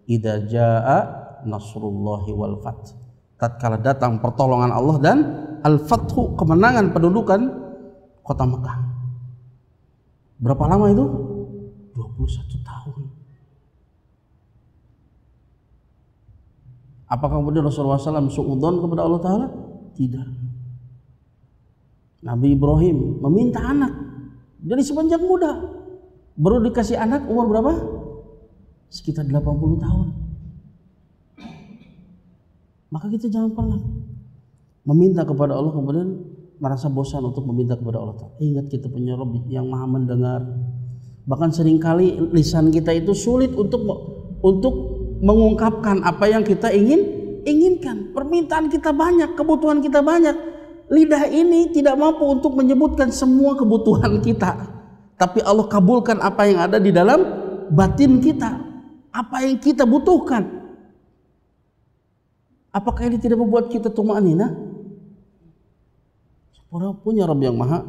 Idza jaa nasrullahi wal fath. Tatkala datang pertolongan Allah dan al-fathu, kemenangan pendudukan kota Mekah. Berapa lama itu? 21 tahun. Apakah kemudian Rasulullah SAW suudzon kepada Allah Ta'ala? Tidak. Nabi Ibrahim meminta anak dari semenjak muda. Baru dikasih anak umur berapa? Sekitar 80 tahun. Maka kita jangan pernah meminta kepada Allah kemudian merasa bosan untuk meminta kepada Allah Ta'ala. Ingat kita punya Rabb yang Maha mendengar. Bahkan seringkali lisan kita itu sulit untuk mengungkapkan apa yang kita inginkan. Permintaan kita banyak, kebutuhan kita banyak. Lidah ini tidak mampu untuk menyebutkan semua kebutuhan kita. Tapi Allah kabulkan apa yang ada di dalam batin kita. Apa yang kita butuhkan. Apakah ini tidak membuat kita tuma'ninah? Punya Rabb yang maha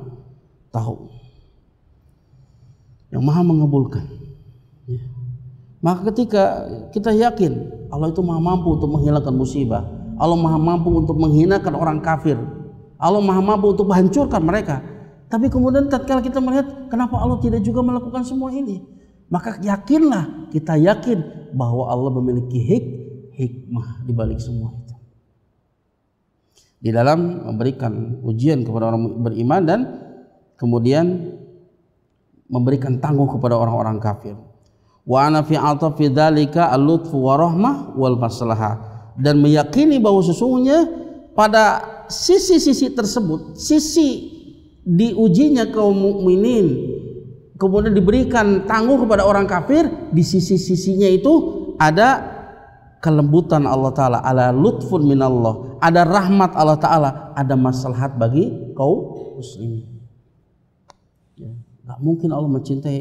tahu, yang maha mengabulkan. Maka ketika kita yakin Allah itu maha mampu untuk menghilangkan musibah, Allah maha mampu untuk menghinakan orang kafir, Allah maha mampu untuk menghancurkan mereka. Tapi kemudian tatkala kita melihat kenapa Allah tidak juga melakukan semua ini, maka yakinlah, kita yakin bahwa Allah memiliki hikmah di balik semua itu. Di dalam memberikan ujian kepada orang beriman dan kemudian memberikan tangguh kepada orang-orang kafir. Wa ana fi atafi dzalika al-lutfu wa rahmah wal maslahah, dan meyakini bahwa sesungguhnya pada sisi-sisi tersebut, sisi diujinya kaum mukminin kemudian diberikan tangguh kepada orang kafir, di sisi-sisinya itu ada kelembutan Allah Ta'ala, ala lutfun minallah, ada rahmat Allah Ta'ala, ada maslahat bagi kaum muslimin. Gak mungkin Allah mencintai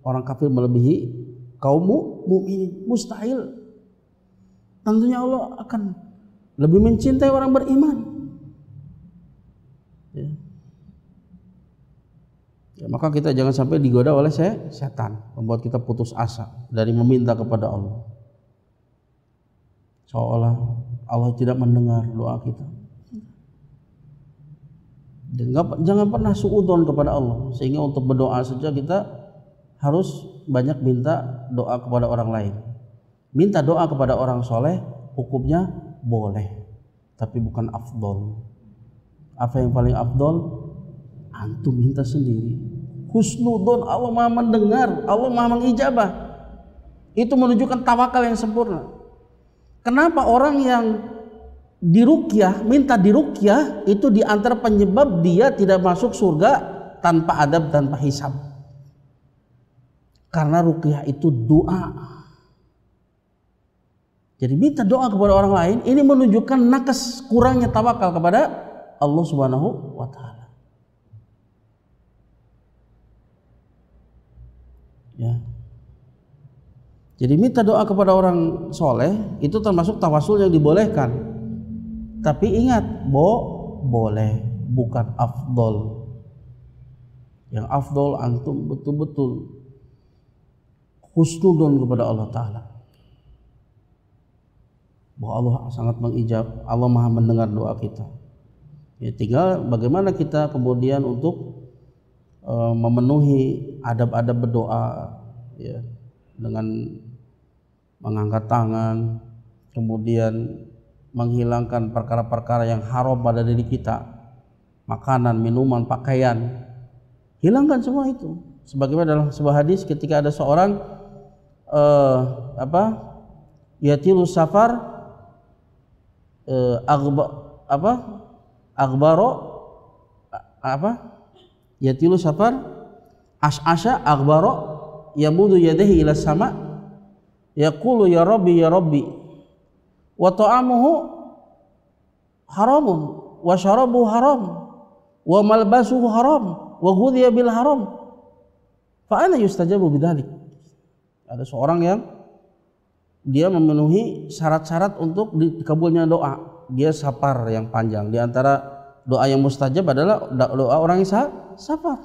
orang kafir melebihi kaum mukminin, mustahil. Tentunya Allah akan lebih mencintai orang beriman. Maka kita jangan sampai digoda oleh setan, membuat kita putus asa dari meminta kepada Allah. Seolah Allah tidak mendengar doa kita. Dan jangan pernah suudzon kepada Allah, sehingga untuk berdoa saja kita harus banyak minta doa kepada orang lain. Minta doa kepada orang soleh hukumnya boleh, tapi bukan afdol. Apa yang paling afdol? Antum minta sendiri. Husnudzon, Allah maha mendengar, Allah maha mengijabah. Itu menunjukkan tawakal yang sempurna. Kenapa orang yang diruqyah, minta diruqyah, itu diantara penyebab dia tidak masuk surga tanpa adab, tanpa hisab. Karena ruqyah itu doa. Jadi minta doa kepada orang lain, ini menunjukkan nakas kurangnya tawakal kepada Allah Subhanahu wa Ta'ala. Ya. Jadi minta doa kepada orang soleh itu termasuk tawasul yang dibolehkan. Tapi ingat, boleh, bukan afdol. Yang afdol antum betul-betul husnudzon kepada Allah Ta'ala, bahwa Allah sangat mengijab, Allah maha mendengar doa kita. Ya, tinggal bagaimana kita kemudian untuk memenuhi adab-adab berdoa, ya, dengan mengangkat tangan, kemudian menghilangkan perkara-perkara yang haram pada diri kita, makanan, minuman, pakaian, hilangkan semua itu. Sebagaimana dalam sebuah hadis, ketika ada seorang yatilu safar yatilu safar as'asha aghbaro yamudu yadayhi ila sama yaqulu ya rabbi wa ta'amuhu haramun wa syarabuhu haram wa malbasuhu haram wa ghudhiya bil haram fa ana yustajabu bidzalik. Ada seorang yang dia memenuhi syarat-syarat untuk dikabulnya doa. Dia safar yang panjang. Di antara doa yang mustajab adalah doa orang yang safar.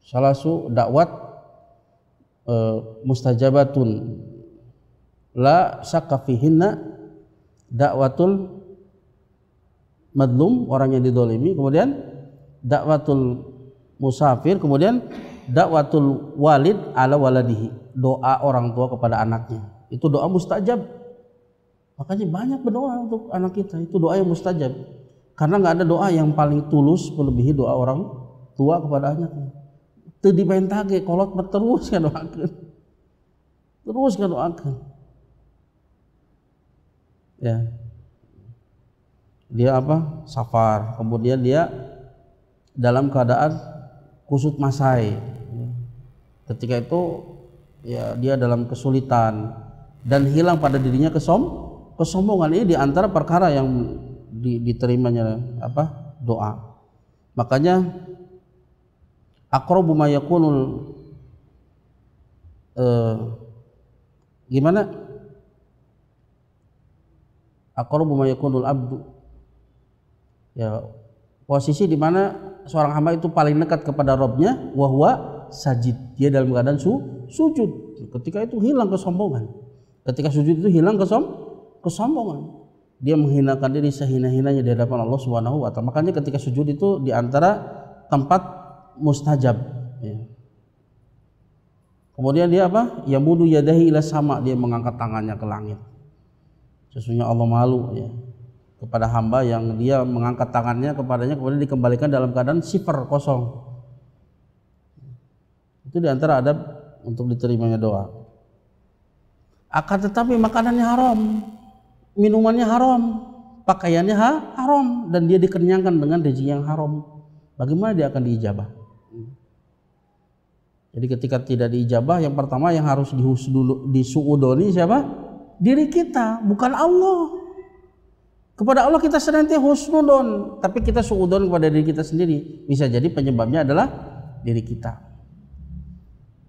Salasu dakwat mustajabatun la syakka fihinna dakwatul madlum, orang yang didolimi, kemudian dakwatul musafir, kemudian dakwatul walid ala waladihi, doa orang tua kepada anaknya. Itu doa mustajab. Makanya banyak berdoa untuk anak kita, itu doa yang mustajab. Karena nggak ada doa yang paling tulus melebihi doa orang tua kepada anaknya. Itu dipentage kolot terus kan doakan. Terus kan doakan. Ya. Dia safar, kemudian dia dalam keadaan kusut masai. Ketika itu ya dia dalam kesulitan dan hilang pada dirinya kesombongan. Ini diantara perkara yang diterimanya doa. Makanya aqrabu ma yakunul aqrabu ma yakunul abdu, ya posisi di mana seorang hamba itu paling dekat kepada Rabbnya, wa huwa sajid, dia dalam keadaan sujud. Ketika itu hilang kesombongan. Ketika sujud itu hilang kesombongan. Dia menghinakan diri sehina-hinanya di hadapan Allah Subhanahu wa taala. Makanya ketika sujud itu di antara tempat mustajab, ya. Kemudian dia yamudu yadahi ila sama, dia mengangkat tangannya ke langit. Sesungguhnya Allah malu, ya, kepada hamba yang dia mengangkat tangannya kepadanya kemudian dikembalikan dalam keadaan sifar, kosong. Itu diantara adab untuk diterimanya doa. Akan tetapi makanannya haram, minumannya haram, pakaiannya haram, dan dia dikenyangkan dengan rezeki yang haram. Bagaimana dia akan diijabah? Jadi ketika tidak diijabah, yang pertama yang harus disuudoni siapa? Diri kita, bukan Allah. Kepada Allah kita senantiasa husnudon, tapi kita suudon kepada diri kita sendiri. Bisa jadi penyebabnya adalah diri kita.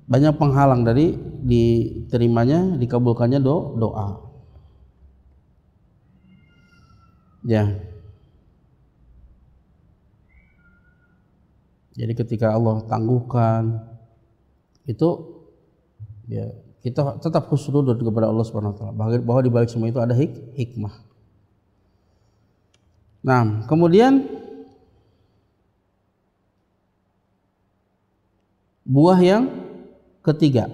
Banyak penghalang dari diterimanya, dikabulkannya doa. Ya. Jadi ketika Allah tangguhkan itu, ya kita tetap husnudon kepada Allah Subhanahu wa taala, bahwa di balik semua itu ada hikmah. Nah, kemudian buah yang ketiga,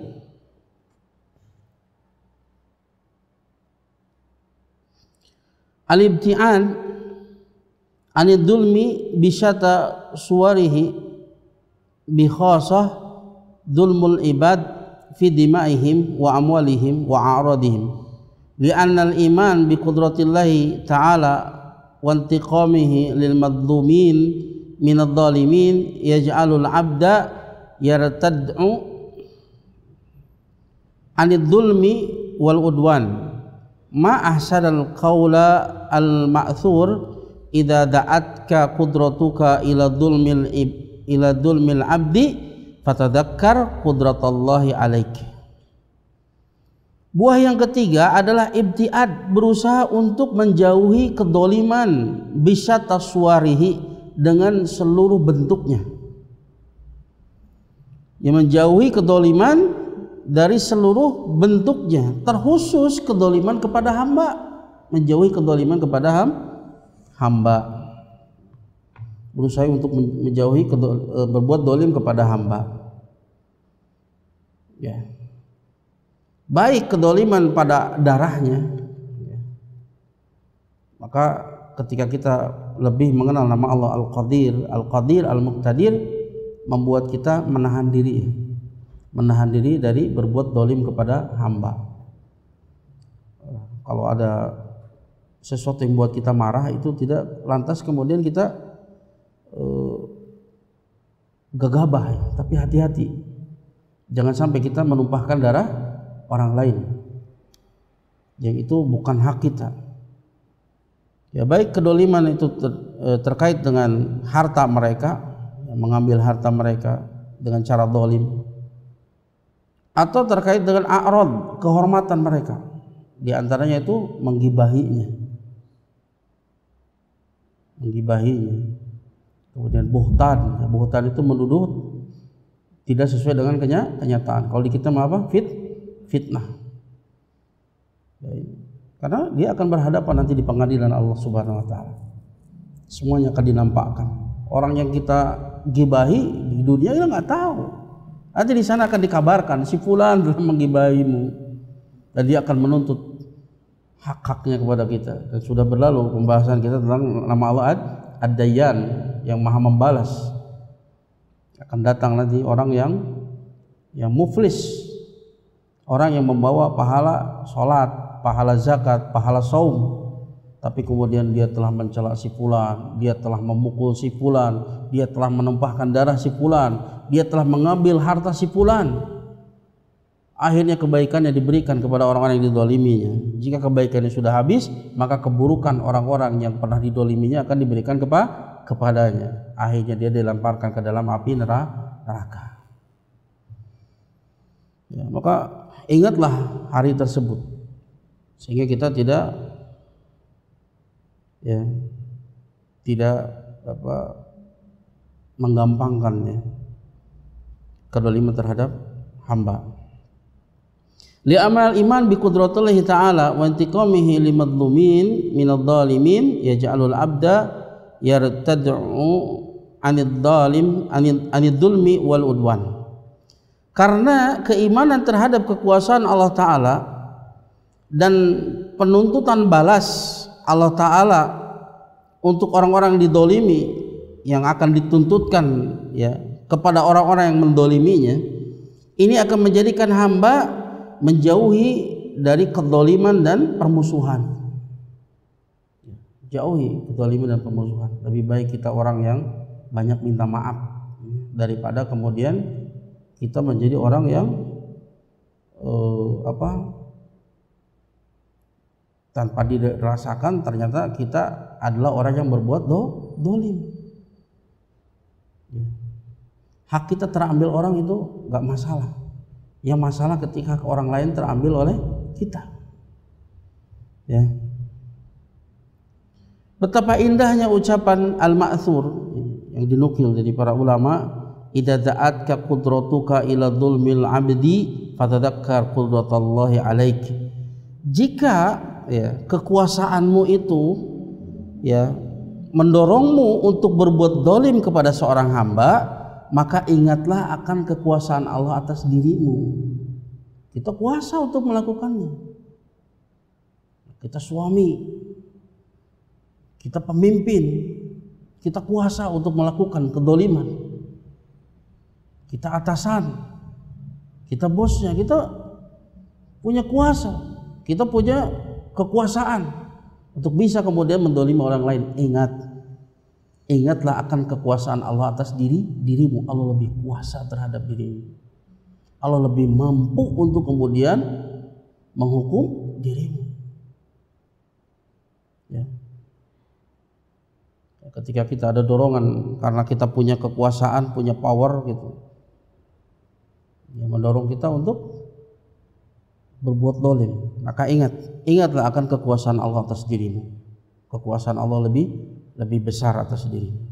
al-ibti'ad anid dulmi bisyata suwarihi bi khasah dulmul ibad fi dima'ihim wa amwalihim wa a'radihim, li'anna al-iman bi qudratillahi ta'ala wa intiqamihi lil madlumin min adh-dhalimin yaj'alul 'abda yartad'u anid dhulmi wal udwan ma ahsanal qawla al ma'thur idza da'atka qudratuka ila dhulmil 'abdi fatadzakkar qudratallahi alaik. Buah yang ketiga adalah ibtiad, berusaha untuk menjauhi kedoliman bisa taswarihi, dengan seluruh bentuknya. Yang menjauhi kedoliman dari seluruh bentuknya, terkhusus kedoliman kepada hamba, menjauhi kedoliman kepada hamba. Berusaha untuk menjauhi berbuat dolim kepada hamba, ya. Baik kedoliman pada darahnya, ya. Maka ketika kita lebih mengenal nama Allah Al-Qadir, Al-Muqtadir, membuat kita menahan diri dari berbuat dolim kepada hamba. Kalau ada sesuatu yang membuat kita marah, itu tidak lantas kemudian kita gegabah, ya. Tapi hati-hati, jangan sampai kita menumpahkan darah orang lain yang itu bukan hak kita. Ya, baik kedoliman itu terkait dengan harta mereka, mengambil harta mereka dengan cara dolim, atau terkait dengan a'rad, kehormatan mereka. Di antaranya itu menggibahinya. Kemudian buhtan itu menuduh tidak sesuai dengan kenyataan. Kalau di kita apa? Fitnah. Karena dia akan berhadapan nanti di pengadilan Allah Subhanahu wa taala. Semuanya akan dinampakkan. Orang yang kita gibahi di dunia dia nggak tahu. Nanti di sana akan dikabarkan si fulan telah menggibahimu, dan dia akan menuntut hak-haknya kepada kita. Dan sudah berlalu pembahasan kita tentang nama Allah Ad-Dayyan, yang maha membalas. Akan datang nanti orang yang muflis, orang yang membawa pahala salat, pahala zakat, pahala saum, tapi kemudian dia telah mencela si fulan, dia telah memukul si fulan, dia telah menumpahkan darah si fulan, dia telah mengambil harta si fulan. akhirnya kebaikannya diberikan kepada orang-orang yang didoliminya. Jika kebaikannya sudah habis, maka keburukan orang-orang yang pernah didoliminya akan diberikan kepadanya. Akhirnya dia dilemparkan ke dalam api neraka. Ya, maka ingatlah hari tersebut, sehingga kita tidak menggampangkannya kedoliman terhadap hamba. Li amal iman bi qudratillahi ta'ala wa intiqamihi limadlumin minadh-dhalimin yaj'alul abda yartad'u anid dhulmi wal udwan. Karena keimanan terhadap kekuasaan Allah Ta'ala dan penuntutan balas Allah Ta'ala untuk orang-orang didolimi yang akan dituntutkan ya kepada orang-orang yang mendoliminya, ini akan menjadikan hamba menjauhi dari kedoliman dan permusuhan. Jauhi kedoliman dan permusuhan. Lebih baik kita orang yang banyak minta maaf daripada kemudian kita menjadi orang yang tanpa dirasakan ternyata kita adalah orang yang berbuat dolim. Hak kita terambil orang itu nggak masalah. Yang masalah ketika orang lain terambil oleh kita. Ya. Betapa indahnya ucapan al-ma'thur yang dinukil dari para ulama, idza da'atka qudratuka ila dzulmil 'abdi fatadzakkar qudratallahi 'alaik. Jika ya kekuasaanmu itu ya mendorongmu untuk berbuat dolim kepada seorang hamba, maka ingatlah akan kekuasaan Allah atas dirimu. Kita kuasa untuk melakukannya. Kita suami, kita pemimpin, kita kuasa untuk melakukan kedoliman. Kita atasan, kita bosnya, kita punya kuasa, kita punya kekuasaan untuk bisa kemudian mendolimi orang lain. Ingatlah akan kekuasaan Allah atas dirimu. Allah lebih kuasa terhadap dirimu. Allah lebih mampu untuk kemudian menghukum dirimu. Ya. Ketika kita ada dorongan karena kita punya kekuasaan, punya power gitu, yang mendorong kita untuk berbuat dolim, maka ingatlah akan kekuasaan Allah atas dirimu. Kekuasaan Allah lebih besar atas dirimu.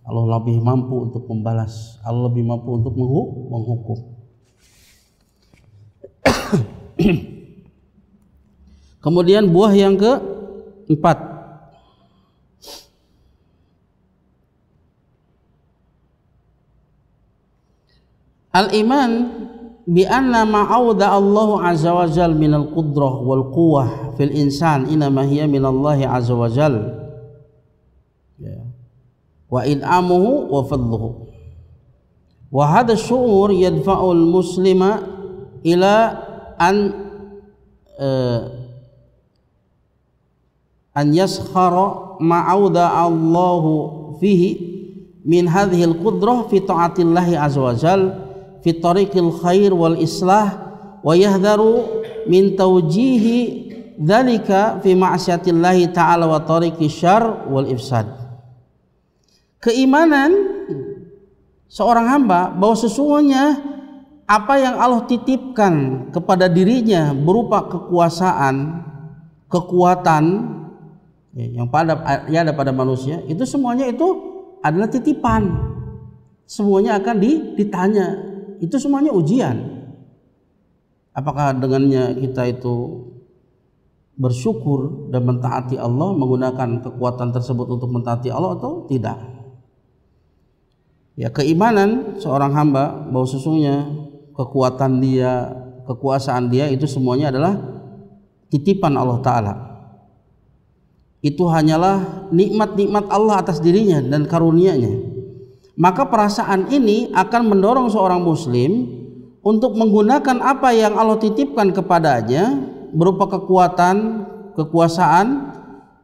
Allah lebih mampu untuk membalas, Allah lebih mampu untuk menghukum. Kemudian buah yang keempat, al-iman bi anna ma'auda Allah azza wa jal minal qudrah wal quwwah fil insan inama hiya minallahi azza wa jal wa in'amuhu wa fadluhu wa hadha syu'ur yadfa'ul muslima ila an yaskhara ma'auda Allahu fihi min hadhil qudrah fi ta'atillahi azza wa jal fi tariqil khair wal islah wa yahdharu min tawjihi dzalika fi ma'siyatillahi ta'ala wa tariqis syarr wal ifsad. Keimanan seorang hamba bahwa sesungguhnya apa yang Allah titipkan kepada dirinya berupa kekuasaan, kekuatan yang ada pada manusia, itu semuanya itu adalah titipan. Semuanya akan ditanya. Itu semuanya ujian. Apakah dengannya kita itu bersyukur dan mentaati Allah, menggunakan kekuatan tersebut untuk mentaati Allah atau tidak? Ya, keimanan seorang hamba bahwa sesungguhnya kekuatan dia, kekuasaan dia itu semuanya adalah titipan Allah Ta'ala. Itu hanyalah nikmat-nikmat Allah atas dirinya dan karunia-Nya. Maka perasaan ini akan mendorong seorang muslim untuk menggunakan apa yang Allah titipkan kepadanya berupa kekuatan, kekuasaan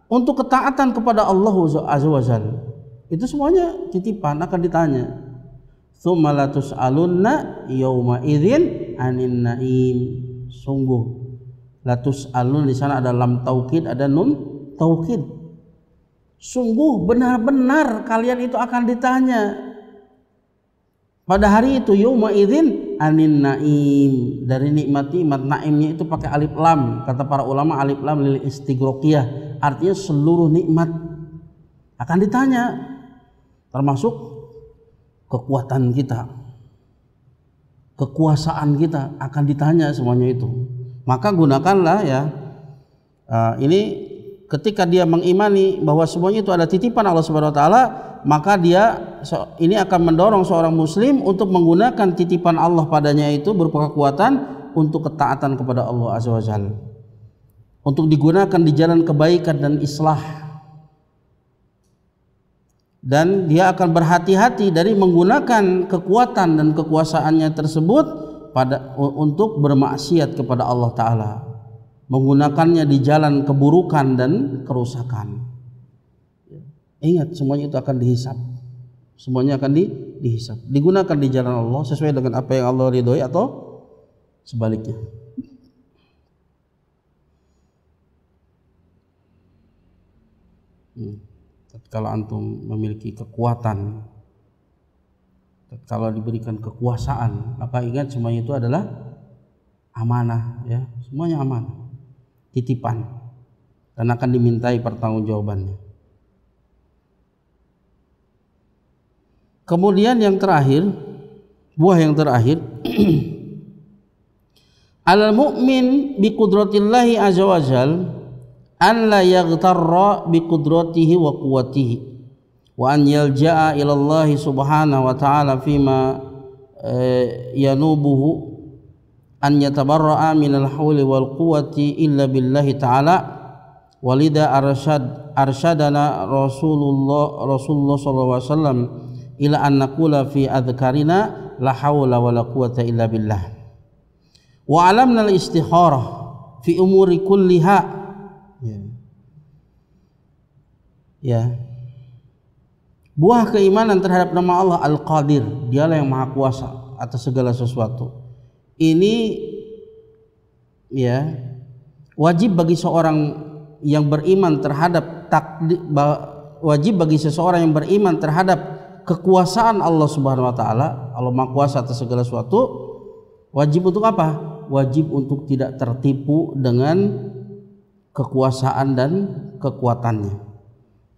untuk ketaatan kepada Allah Azza wa Jalla. Itu semuanya titipan, akan ditanya. tsumma latus'alunna yauma idzin 'anin na'im. Sungguh, latus'alun di sana ada lam taukid, ada nun taukid. Sungguh benar-benar kalian itu akan ditanya pada hari itu, yauma idzin 'anin na'im. Dari nikmat-nikmat, naimnya itu pakai alif lam. Kata para ulama alif lam lil istighraqiyah, artinya seluruh nikmat akan ditanya, termasuk kekuatan kita, kekuasaan kita akan ditanya semuanya itu. Maka gunakanlah ya ini ketika dia mengimani bahwa semuanya itu ada titipan Allah Subhanahu wa taala, maka dia ini akan mendorong seorang muslim untuk menggunakan titipan Allah padanya itu berupa kekuatan untuk ketaatan kepada Allah Azza wa Jalla, untuk digunakan di jalan kebaikan dan islah. Dan dia akan berhati-hati dari menggunakan kekuatan dan kekuasaannya tersebut untuk bermaksiat kepada Allah Ta'ala, menggunakannya di jalan keburukan dan kerusakan. Ingat, semuanya itu akan dihisab, semuanya akan dihisab, digunakan di jalan Allah sesuai dengan apa yang Allah ridhoi atau sebaliknya. Kalau antum memiliki kekuatan, kalau diberikan kekuasaan, maka ingat semuanya itu adalah amanah, ya, semuanya amanah, titipan, dan akan dimintai pertanggungjawabannya. Kemudian yang terakhir, buah yang terakhir, alal mu'min bi qudratillahi azza wajal an la yaghtarra bi qudratihi wa quwwatihi wa an yalja'a ila Allah subhanahu wa ta'ala fima yanubuhu an yatabarra'a minal hawli wal quwwati illa billahi ta'ala. Walidha arsyadana Rasulullah sallallahu alaihi wasallam ila an naqula fi adhkarina la hawla wa la quwwata illa billah wa alamna al istikharah fi umuri kulliha. Ya, buah keimanan terhadap nama Allah Al-Qadir, dialah yang maha kuasa atas segala sesuatu. Ini ya wajib bagi seorang yang beriman terhadap takdir, wajib bagi seseorang yang beriman terhadap kekuasaan Allah Subhanahu wa taala. Allah maha kuasa atas segala sesuatu. Wajib untuk apa? Wajib untuk tidak tertipu dengan kekuasaan dan kekuatannya,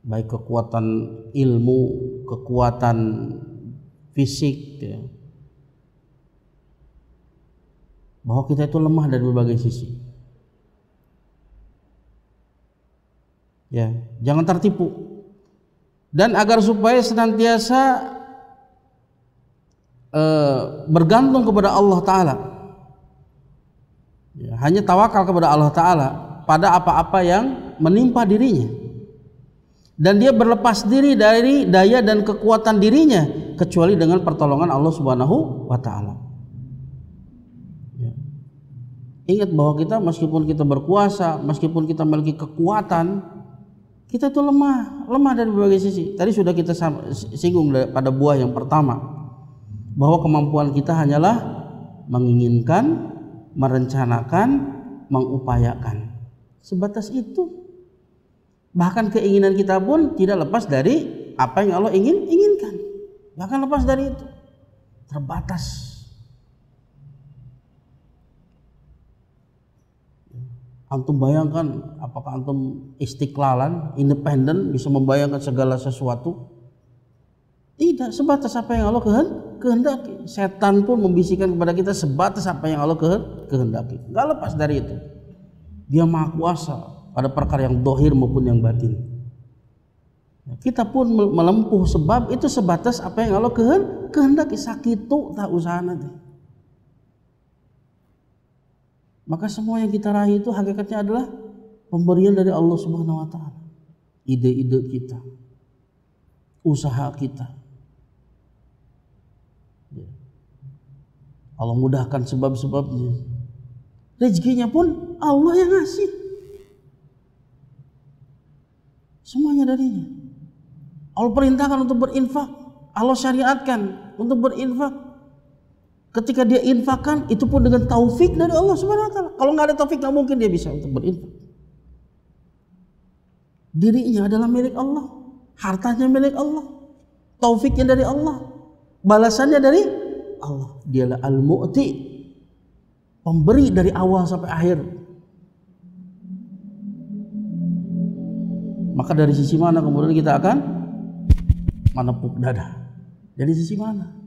baik kekuatan ilmu, kekuatan fisik, ya. Bahwa kita itu lemah dari berbagai sisi. Ya, jangan tertipu. Dan agar supaya senantiasa bergantung kepada Allah Ta'ala, ya, hanya tawakal kepada Allah Ta'ala pada apa-apa yang menimpa dirinya, dan dia berlepas diri dari daya dan kekuatan dirinya kecuali dengan pertolongan Allah Subhanahu wa taala. Ya. Ingat bahwa kita meskipun kita berkuasa, meskipun kita memiliki kekuatan, kita itu lemah dari berbagai sisi. Tadi sudah kita singgung pada buah yang pertama, bahwa kemampuan kita hanyalah menginginkan, merencanakan, mengupayakan. Sebatas itu. Bahkan keinginan kita pun tidak lepas dari apa yang Allah inginkan. Bahkan lepas dari itu, terbatas. Antum bayangkan, apakah antum istiqlalan, independen, bisa membayangkan segala sesuatu? Tidak, sebatas apa yang Allah kehendaki. Setan pun membisikkan kepada kita sebatas apa yang Allah kehendaki. Gak lepas dari itu. Dia maha kuasa pada perkara yang dohir maupun yang batin. Kita pun melempuh sebab itu sebatas apa yang Allah kehendaki. Sakitu tak usaha nanti. Maka semua yang kita raih itu hakikatnya adalah pemberian dari Allah Subhanahu wa taala. Ide-ide kita, usaha kita. Allah mudahkan sebab-sebabnya. Rezekinya pun Allah yang ngasih. Semuanya darinya. Allah perintahkan untuk berinfak. Allah syariatkan untuk berinfak. Ketika dia infakkan, itu pun dengan taufik dari Allah Subhanahu wa taala. Kalau nggak ada taufik, nggak mungkin dia bisa untuk berinfak. Dirinya adalah milik Allah, hartanya milik Allah, taufiknya dari Allah, balasannya dari Allah. Dialah al-mu'ti, pemberi dari awal sampai akhir. Maka dari sisi mana kemudian kita akan menepuk dada? Dari sisi mana?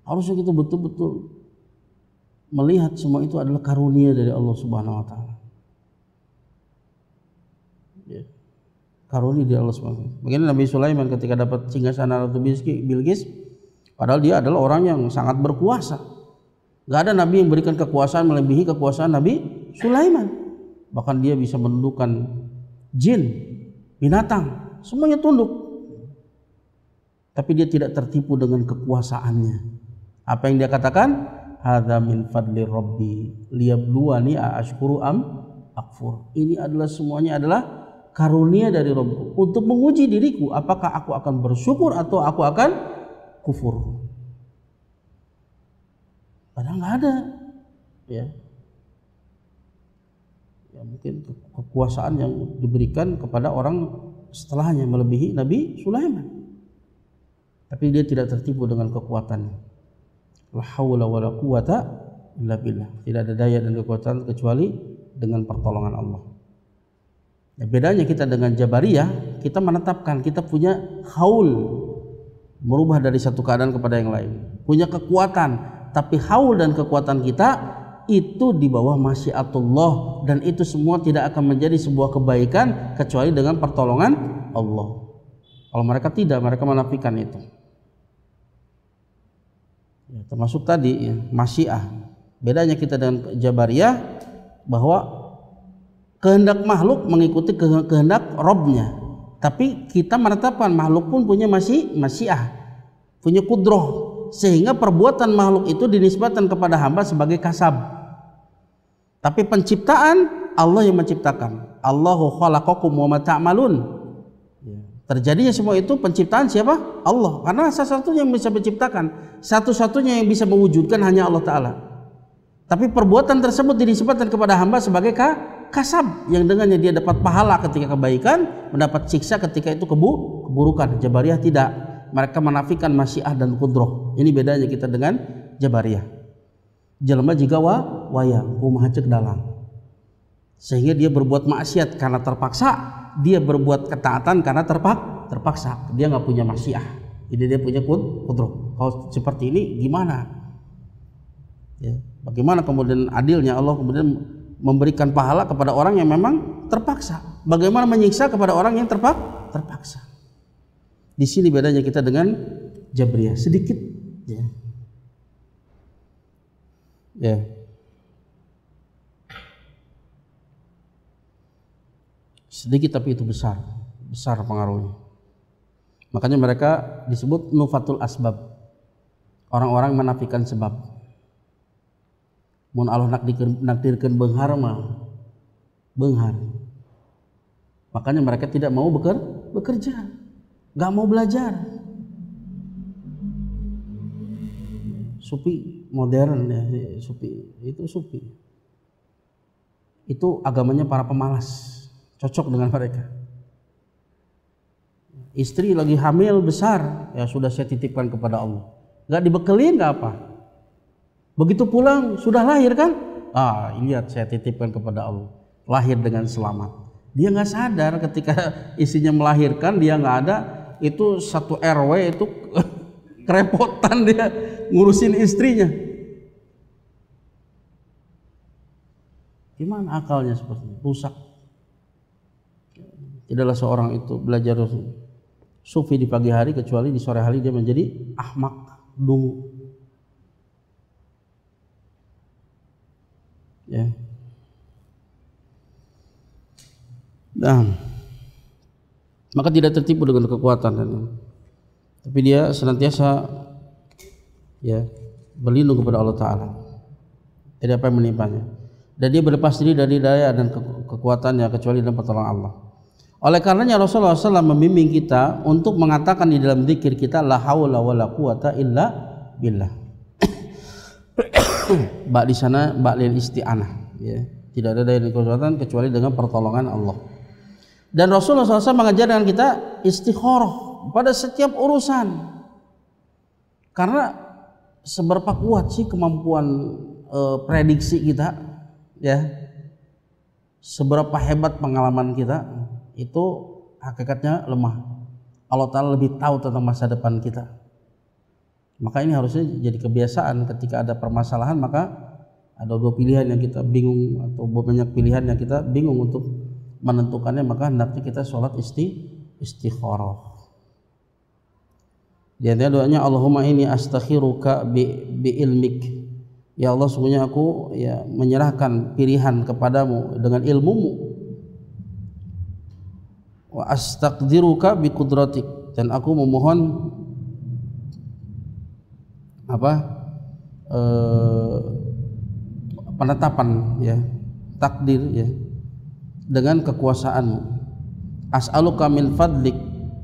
Harusnya kita betul-betul melihat semua itu adalah karunia dari Allah Subhanahu wa taala. Ya. Karunia dari Allah Subhanahu wa taala. Bagaimana Nabi Sulaiman ketika dapat singgasana Ratu Bilqis, padahal dia adalah orang yang sangat berkuasa. Gak ada nabi yang berikan kekuasaan melebihi kekuasaan Nabi Sulaiman. Bahkan dia bisa menundukkan jin, binatang, semuanya tunduk. Tapi dia tidak tertipu dengan kekuasaannya. Apa yang dia katakan? Hadza min fadli rabbi liyabluwani aashkuru am akfur. Ini adalah semuanya adalah karunia dari Rabbku untuk menguji diriku, apakah aku akan bersyukur atau aku akan kufur. Padahal nggak ada, ya. Ya mungkin kekuasaan yang diberikan kepada orang setelahnya melebihi Nabi Sulaiman. Tapi dia tidak tertipu dengan kekuatannya. La haula wala quwata illa billah. Tidak ada daya dan kekuatan kecuali dengan pertolongan Allah. Ya, bedanya kita dengan Jabariyah, kita menetapkan kita punya haul, merubah dari satu keadaan kepada yang lain. Punya kekuatan, tapi haul dan kekuatan kita itu di bawah masyiatullah, dan itu semua tidak akan menjadi sebuah kebaikan kecuali dengan pertolongan Allah. Kalau mereka tidak, mereka menafikan itu. Ya, termasuk tadi ya, masyiah. Bedanya kita dengan Jabariyah bahwa kehendak makhluk mengikuti kehendak Robnya, tapi kita menetapkan makhluk pun punya masyiah, punya kudroh, sehingga perbuatan makhluk itu dinisbatkan kepada hamba sebagai kasab. Tapi penciptaan Allah yang menciptakan. Allahu khalaqakum wa ma ta'malun. Terjadinya semua itu penciptaan siapa? Allah. Karena satu-satunya yang bisa menciptakan, satu-satunya yang bisa mewujudkan hanya Allah Ta'ala. Tapi perbuatan tersebut dinisbatkan kepada hamba sebagai kasab, yang dengannya dia dapat pahala ketika kebaikan, mendapat siksa ketika itu keburukan. Jabariyah tidak. Mereka menafikan masyiah dan kudroh. Ini bedanya kita dengan Jabariyah. Jelema jika wayang kumaha cek dalang. Sehingga dia berbuat maksiat karena terpaksa, dia berbuat ketaatan karena terpaksa. Dia nggak punya masyiah, jadi dia punya kudroh. Kalau seperti ini gimana? Ya, bagaimana kemudian adilnya Allah kemudian memberikan pahala kepada orang yang memang terpaksa? Bagaimana menyiksa kepada orang yang terpaksa? Di sini bedanya kita dengan Jabriyah sedikit, ya. Ya. Sedikit tapi itu besar pengaruhnya. Makanya mereka disebut nufatul asbab, orang-orang menafikan sebab. Mun Allah nakdirkeun beunghar mah beunghar. Makanya mereka tidak mau bekerja, nggak mau belajar. Sufi modern ya, sufi itu agamanya para pemalas. Cocok dengan mereka. Istri lagi hamil besar, ya sudah saya titipkan kepada Allah. Gak dibekelin gak apa. Begitu pulang sudah lahir kan? Lihat saya titipkan kepada Allah. Lahir dengan selamat. Dia nggak sadar ketika istrinya melahirkan dia nggak ada, itu satu RW itu kerepotan dia ngurusin istrinya. Gimana akalnya seperti itu? Rusak. Tidaklah seorang itu belajar sufi di pagi hari kecuali di sore hari dia menjadi ahmak, dungu. Ya. Nah, maka tidak tertipu dengan kekuatan, tapi dia senantiasa ya berlindung kepada Allah Ta'ala dari apa yang menimpanya, dan dia berlepas diri dari daya dan kekuatannya kecuali dengan pertolongan Allah. Oleh karenanya Rasulullah SAW membimbing kita untuk mengatakan di dalam zikir kita la haula wala quwata illa billah. Bak di sana bak lil isti'anah, ya. Tidak ada daya dan kekuatan kecuali dengan pertolongan Allah. Dan Rasulullah SAW mengajarkan kita istikharah pada setiap urusan. Karena seberapa kuat sih kemampuan prediksi kita, ya, seberapa hebat pengalaman kita, itu hakikatnya lemah. Allah Ta'ala lebih tahu tentang masa depan kita. Maka ini harusnya jadi kebiasaan ketika ada permasalahan, maka ada dua pilihan yang kita bingung atau banyak pilihan yang kita bingung untuk menentukannya, maka hendaknya kita sholat istikharah. Di antara doanya Allahumma inni astakhiruka bi ilmik. Ya Allah, sungguhnya aku ya menyerahkan pilihan kepadamu dengan ilmumu. Wa astaqdiruka bi qudratik, dan aku memohon penetapan, ya, takdir, ya, dengan kekuasaanmu. As'aluka min fadlik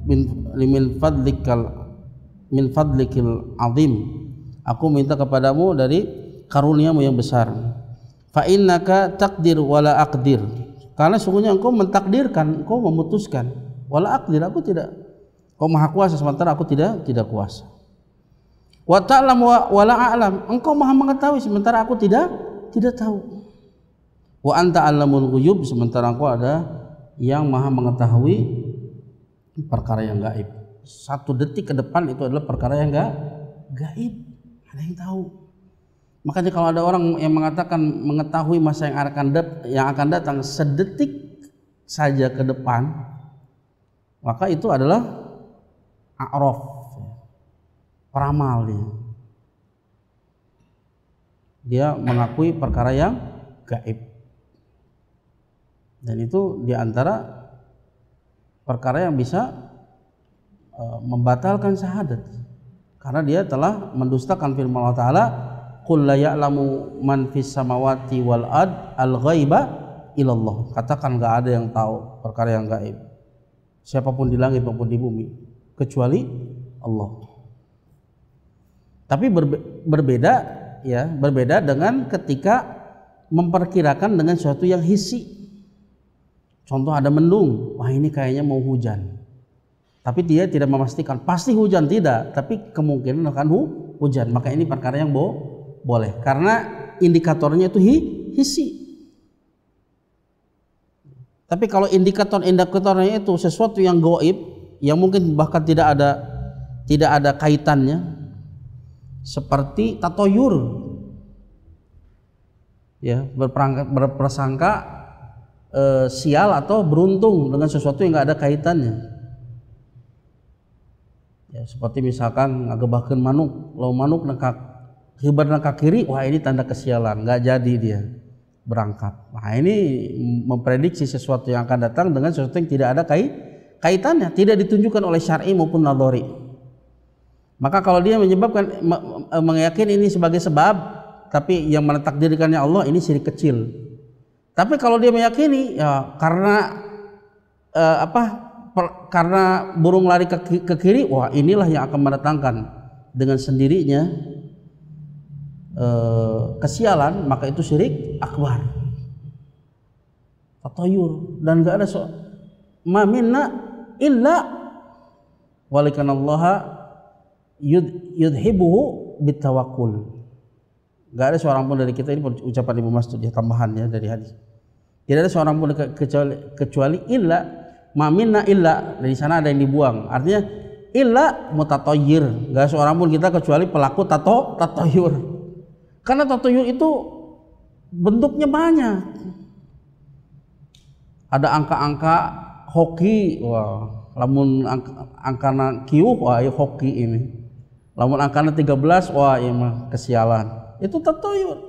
min fadlikil azim, aku minta kepadamu dari karuniamu yang besar. Fa innaka taqdir wala aqdir, karena sungguhnya engkau mentakdirkan, engkau memutuskan. Wala aqdir, aku tidak. Engkau maha kuasa sementara aku tidak kuasa. Wa ta'lam wala a'lam, engkau maha mengetahui sementara aku tidak tahu. Wa anta 'allamul ghuyub, sementara engkau ada yang maha mengetahui perkara yang gaib. Satu detik ke depan itu adalah perkara yang gaib, ada yang tahu. Makanya kalau ada orang yang mengatakan mengetahui masa yang akan datang sedetik saja ke depan, maka itu adalah a'raf, peramal dia mengakui perkara yang gaib. Dan itu diantara perkara yang bisa membatalkan syahadat, karena dia telah mendustakan firman Allah Ta'ala, qul la ya'lamu man fis samawati wal ard al ghaiba ilallah. Katakan enggak ada yang tahu perkara yang gaib, siapapun di langit maupun di bumi, kecuali Allah. Tapi berbeda, ya, berbeda dengan ketika memperkirakan dengan sesuatu yang hissi. Contoh, ada mendung, wah ini kayaknya mau hujan, tapi dia tidak memastikan pasti hujan, tidak, tapi kemungkinan akan hujan, maka ini perkara yang boleh, karena indikatornya itu hissi. Tapi kalau indikatornya itu sesuatu yang gaib, yang mungkin bahkan tidak ada kaitannya, seperti tatoyur, ya, berprasangka sial atau beruntung dengan sesuatu yang nggak ada kaitannya, ya, seperti misalkan ngagebahkeun manuk, lalu manuk nekak hibar nekak kiri, wah ini tanda kesialan, nggak jadi dia berangkat. Nah ini memprediksi sesuatu yang akan datang dengan sesuatu yang tidak ada kaitannya, tidak ditunjukkan oleh syar'i maupun nadhari. Maka kalau dia menyebabkan meyakini ini sebagai sebab, tapi yang mentakdirkannya Allah, ini syirik kecil. Tapi kalau dia meyakini ya karena karena burung lari ke kiri, wah inilah yang akan mendatangkan dengan sendirinya kesialan, maka itu syirik akbar, tatayur. Dan enggak ada ma minna illa walikanallaha yudhibuhu bitawakkul. Enggak ada seorang pun dari kita, ini ucapan Ibnu Mas'ud ya, tambahannya dari hadis. Tidak ada seorang pun kecuali illa, ma minna illa, dari sana ada yang dibuang. Artinya illa mutatayyir, enggak seorang pun kita kecuali pelaku tatayur. Karena tatayur itu bentuknya banyak. Ada angka-angka hoki, wah, lamun angkana kieuh, wah ieu hoki ini. Lamun angkana 13, wah ieu mah kesialan. Itu tatayur.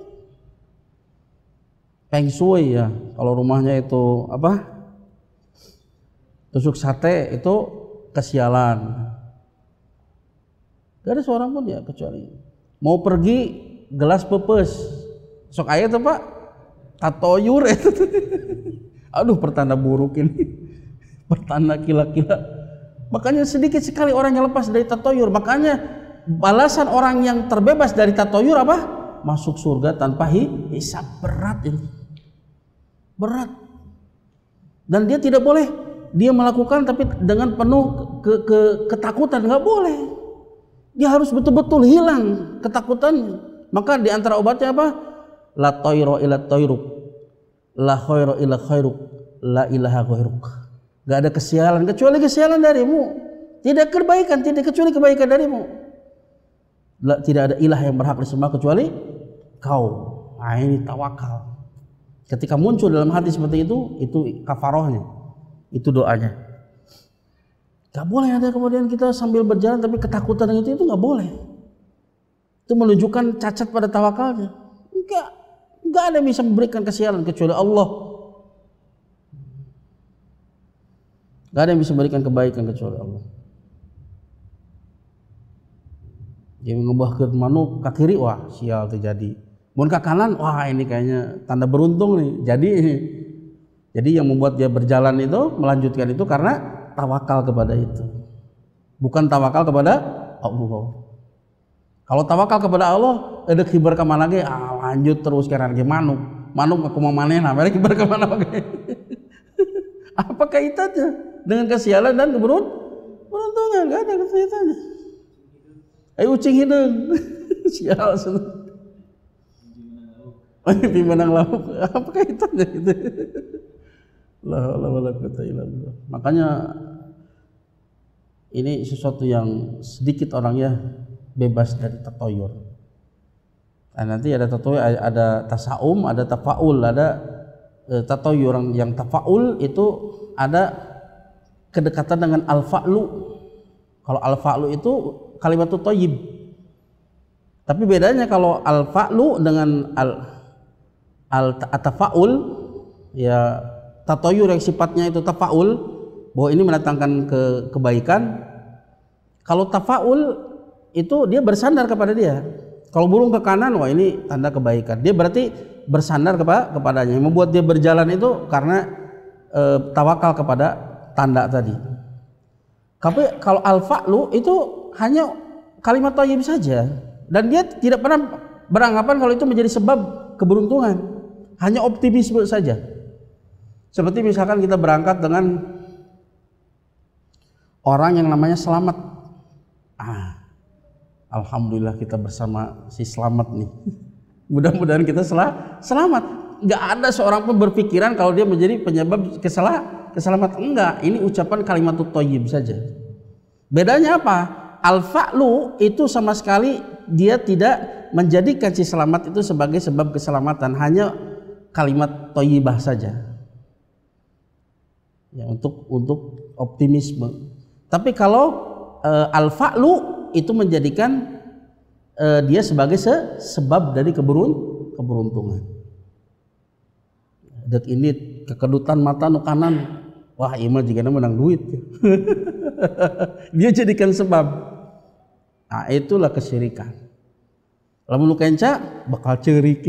Feng shui, ya, kalau rumahnya itu apa, tusuk sate, itu kesialan. Gak ada seorang pun ya kecuali mau pergi gelas pepes, sok aya tuh Pak, tatayur itu. Aduh, pertanda buruk ini. bertanda kila-kila. Makanya sedikit sekali orang yang lepas dari tatoyur. Makanya balasan orang yang terbebas dari tatoyur apa? Masuk surga tanpa hisab. Berat ini, berat. Dan dia tidak boleh dia melakukan tapi dengan penuh ketakutan, nggak boleh. Dia harus betul-betul hilang ketakutannya. Maka di antara obatnya apa? La tayro ila tayruk, la khairo ila khairuk, la ilaha ghairuk. Gak ada kesialan kecuali kesialan darimu. Tidak kebaikan tidak kecuali kebaikan darimu. Tidak ada ilah yang berhak disembah kecuali kau. Nah, ini tawakal. Ketika muncul dalam hati seperti itu kafarohnya, itu doanya. Gak boleh ada kemudian kita sambil berjalan tapi ketakutan itu gak boleh. Itu menunjukkan cacat pada tawakalnya. Enggak ada yang bisa memberikan kesialan kecuali Allah. Enggak ada yang bisa memberikan kebaikan kecuali Allah. Dia mengubah ke manuk ke kiri, wah sial terjadi. Mun ke kanan, wah ini kayaknya tanda beruntung nih. Jadi yang membuat dia berjalan itu, melanjutkan itu karena tawakal kepada itu. Bukan tawakal kepada Allah. Kalau tawakal kepada Allah, ada kibar ke mana lagi? Lanjut terus karena lagi manuk aku mau manen, mereka kibar ke mana lagi? Apa kaitannya dengan kesialan dan keberuntungan? Enggak ada kaitannya. Ucing hidung, sial senang. Pimenang lauk, apa kaitannya gitu? La haula wala quwwata illa billah. Makanya ini sesuatu yang sedikit orangnya bebas dari tatoyur. Nah, nanti ada tatoyur, ada tasaum, ada tafaul, ada tatoyur yang tafaul itu ada kedekatan dengan al-fa'lu. Kalau al-fa'lu itu kalimatut thayyib. Tapi bedanya kalau al-fa'lu dengan al-tafaul, ya tatoyur yang sifatnya itu tafaul, bahwa ini mendatangkan kebaikan. Kalau tafaul itu dia bersandar kepada dia. Kalau burung ke kanan, wah ini tanda kebaikan. Dia berarti bersandar kepadanya. Yang membuat dia berjalan itu karena tawakal kepada tanda tadi. Tapi kalau al-fa'lu itu hanya kalimat thayyib saja, dan dia tidak pernah beranggapan kalau itu menjadi sebab keberuntungan. Hanya optimisme saja. Seperti misalkan kita berangkat dengan orang yang namanya Selamat. Alhamdulillah kita bersama si Selamat nih. Mudah-mudahan kita selamat. Nggak ada seorang pun berpikiran kalau dia menjadi penyebab keselamatan. Enggak, ini ucapan kalimatut thayyib saja. Bedanya apa? Al-fa'lu itu sama sekali dia tidak menjadikan si Selamat itu sebagai sebab keselamatan, hanya kalimat thayyibah saja. Ya, untuk optimisme. Tapi kalau al-fa'lu itu menjadikan dia sebagai sebab dari keberuntungan. Dat ini kekedutan mata nu kanan, wah ieu jika menang duit. Dia jadikan sebab. Nah, itulah kesyirikan. Lamun nu kenca bakal ceurik.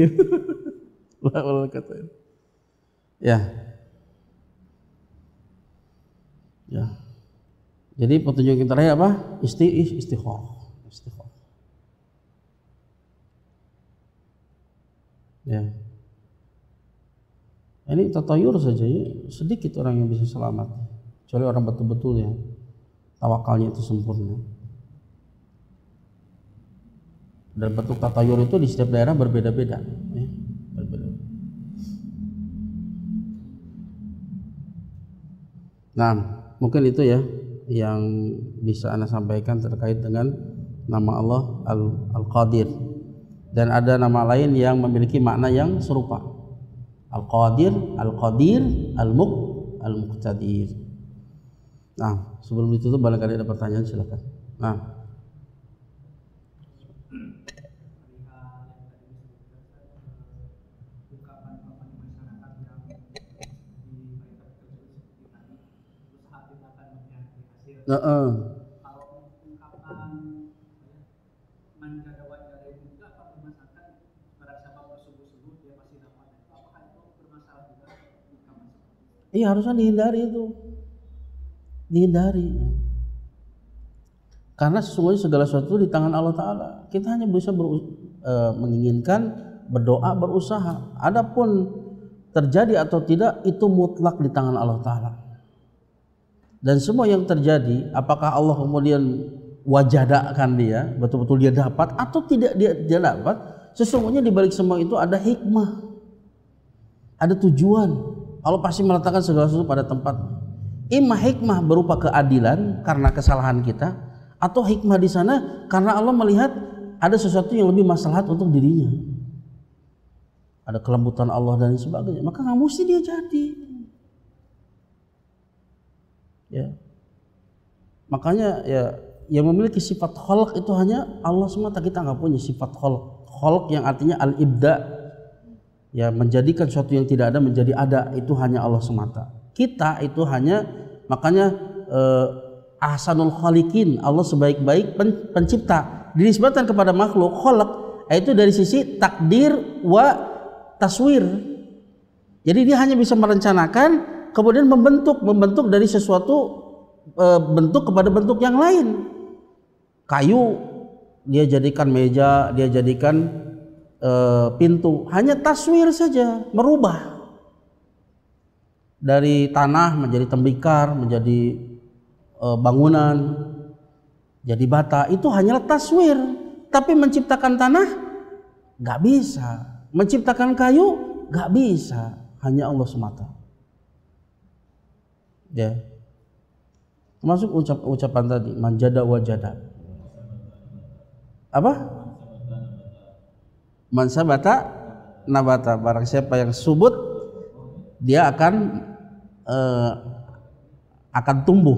Ya. Ya. Jadi petunjuk yang terakhir apa? Istikharah. Ya. Ini tatayur saja ya, sedikit orang yang bisa selamat. Kecuali orang betul-betul ya tawakalnya itu sempurna. Dan bentuk tatayur itu di setiap daerah berbeda-beda. Ya. Nah, mungkin itu ya yang bisa Anda sampaikan terkait dengan nama Allah Al-Qadir. Dan ada nama lain yang memiliki makna yang serupa. Al-Qadir, Al-Qadir, Al-Muqtadir. Nah, sebelum itu barangkali ada pertanyaan, silakan. Nah. Apakah itu bermasalah juga? Apakah itu bermasalah juga? Iya, harusnya dihindari itu. dihindari. Karena sesungguhnya segala sesuatu di tangan Allah Ta'ala. Kita hanya bisa menginginkan, berdoa, berusaha. Adapun terjadi atau tidak itu mutlak di tangan Allah Ta'ala. Dan semua yang terjadi, apakah Allah kemudian wajadakan dia, betul-betul dia dapat atau tidak dia dapat, sesungguhnya di balik semua itu ada hikmah, ada tujuan. Allah pasti meletakkan segala sesuatu pada tempatnya. Imma hikmah berupa keadilan karena kesalahan kita, atau hikmah di sana karena Allah melihat ada sesuatu yang lebih maslahat untuk dirinya. Ada kelembutan Allah dan sebagainya. Maka nggak mesti dia jadi. Ya. Makanya ya yang memiliki sifat khalq itu hanya Allah semata. Kita nggak punya sifat khalq. Khalq yang artinya al-ibda, ya menjadikan sesuatu yang tidak ada menjadi ada, itu hanya Allah semata. Kita itu hanya, makanya ahsanul khaliqin, Allah sebaik-baik pencipta. Dinisbatkan kepada makhluk khalq, yaitu dari sisi takdir wa taswir. Jadi dia hanya bisa merencanakan, kemudian membentuk dari sesuatu bentuk kepada bentuk yang lain. Kayu dia jadikan meja, dia jadikan pintu, hanya taswir saja, merubah dari tanah menjadi tembikar, menjadi bangunan, jadi bata. Itu hanyalah taswir. Tapi menciptakan tanah nggak bisa, menciptakan kayu nggak bisa, hanya Allah semata. Ya, termasuk ucapan tadi manjada wajada. Apa? Mansabata nabata, barang siapa yang subut dia akan tumbuh,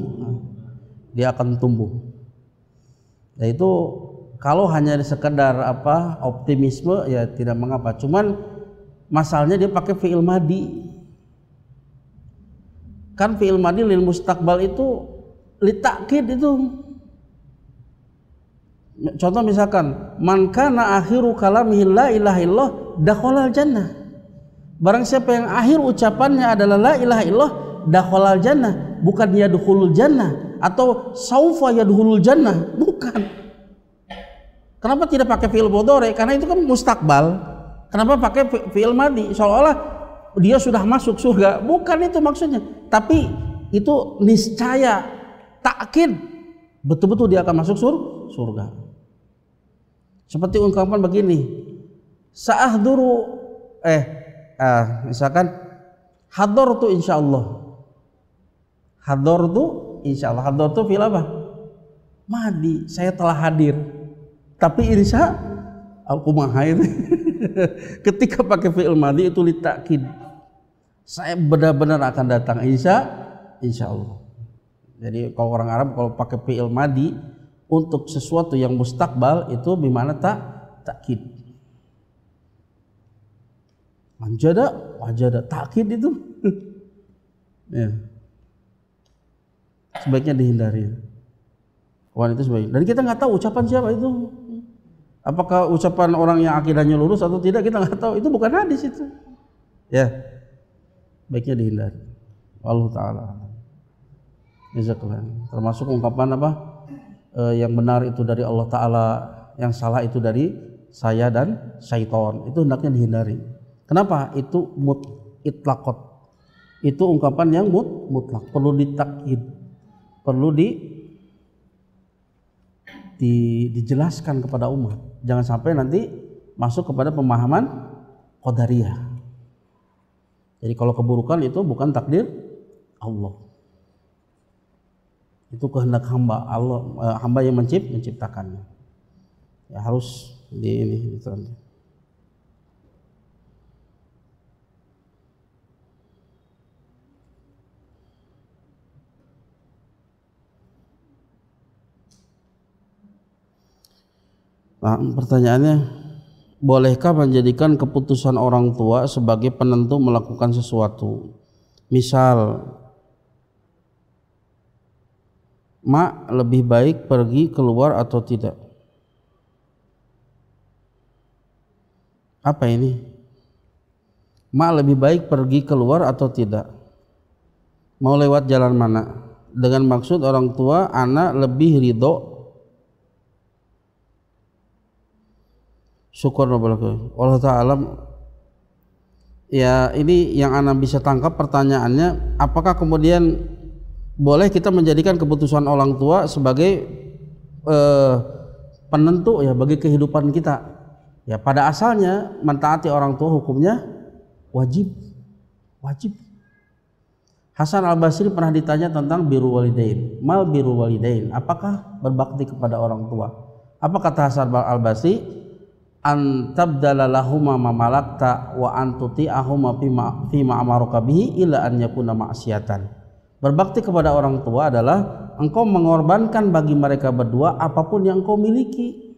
dia akan tumbuh. Yaitu kalau hanya sekedar optimisme ya tidak mengapa. Cuman masalahnya dia pakai fi'il madi. Kan fi'il madi lil mustaqbal itu litakid itu. Contoh misalkan man kana akhiru kalamihi la ilaha illallah dakhalal jannah. Barang siapa yang akhir ucapannya adalah la ilaha illallah dakhalal jannah, bukan yadkhulul jannah atau saufa yadkhulul jannah, bukan. Kenapa tidak pakai fi'il mudhari? Karena itu kan mustakbal. Kenapa pakai fi'il madi? Seolah-olah dia sudah masuk surga. Bukan itu maksudnya. Tapi itu niscaya, takkid, betul-betul dia akan masuk surga. Seperti ungkapan begini, sa'ahduru misalkan hadartu insyaallah. Hadartu insyaallah. Hadartu fi'il apa? Madi, saya telah hadir. Tapi insya al-kumaha itu ketika pakai fi'il madi itu litakid, saya benar-benar akan datang insya Allah. Jadi kalau orang Arab kalau pakai fi'il madi untuk sesuatu yang mustakbal itu bimana takkid. Manjada wajada, takkid itu ya. Sebaiknya dihindari. Itu sebaiknya. Dan kita nggak tahu ucapan siapa itu. Apakah ucapan orang yang akidahnya lurus atau tidak, kita nggak tahu. Itu bukan hadis itu. Ya, baiknya dihindari. Allah Ta'ala. Termasuk ungkapan yang benar itu dari Allah Ta'ala, yang salah itu dari saya dan syaitan. Itu hendaknya dihindari. Kenapa? Itu itlaqat. Itu ungkapan yang mutlak. Perlu ditakkid. Perlu dijelaskan kepada umat. Jangan sampai nanti masuk kepada pemahaman qadariyah. Jadi kalau keburukan itu bukan takdir Allah. Itu kehendak hamba. Hamba yang menciptakannya. Ya harus ini. Nah, pertanyaannya, bolehkah menjadikan keputusan orang tua sebagai penentu melakukan sesuatu? Misal, mak lebih baik pergi keluar atau tidak? Apa ini? Mak lebih baik pergi keluar atau tidak? Mau lewat jalan mana? dengan maksud orang tua anak lebih ridho. Syukur Allah Ta'ala. Ya, ini yang anak bisa tangkap pertanyaannya, apakah kemudian boleh kita menjadikan keputusan orang tua sebagai penentu ya bagi kehidupan kita? Ya, pada asalnya mentaati orang tua hukumnya wajib. Hasan Al-Basri pernah ditanya tentang birrul walidain. Mal birrul walidain, apakah berbakti kepada orang tua? Apa kata Hasan Al-Basri? An tabdala lahuma ma malakta wa an tuti'ahuma fima amaruka bihi illa an yakuna ma'siyatan. Berbakti kepada orang tua adalah engkau mengorbankan bagi mereka berdua apapun yang engkau miliki,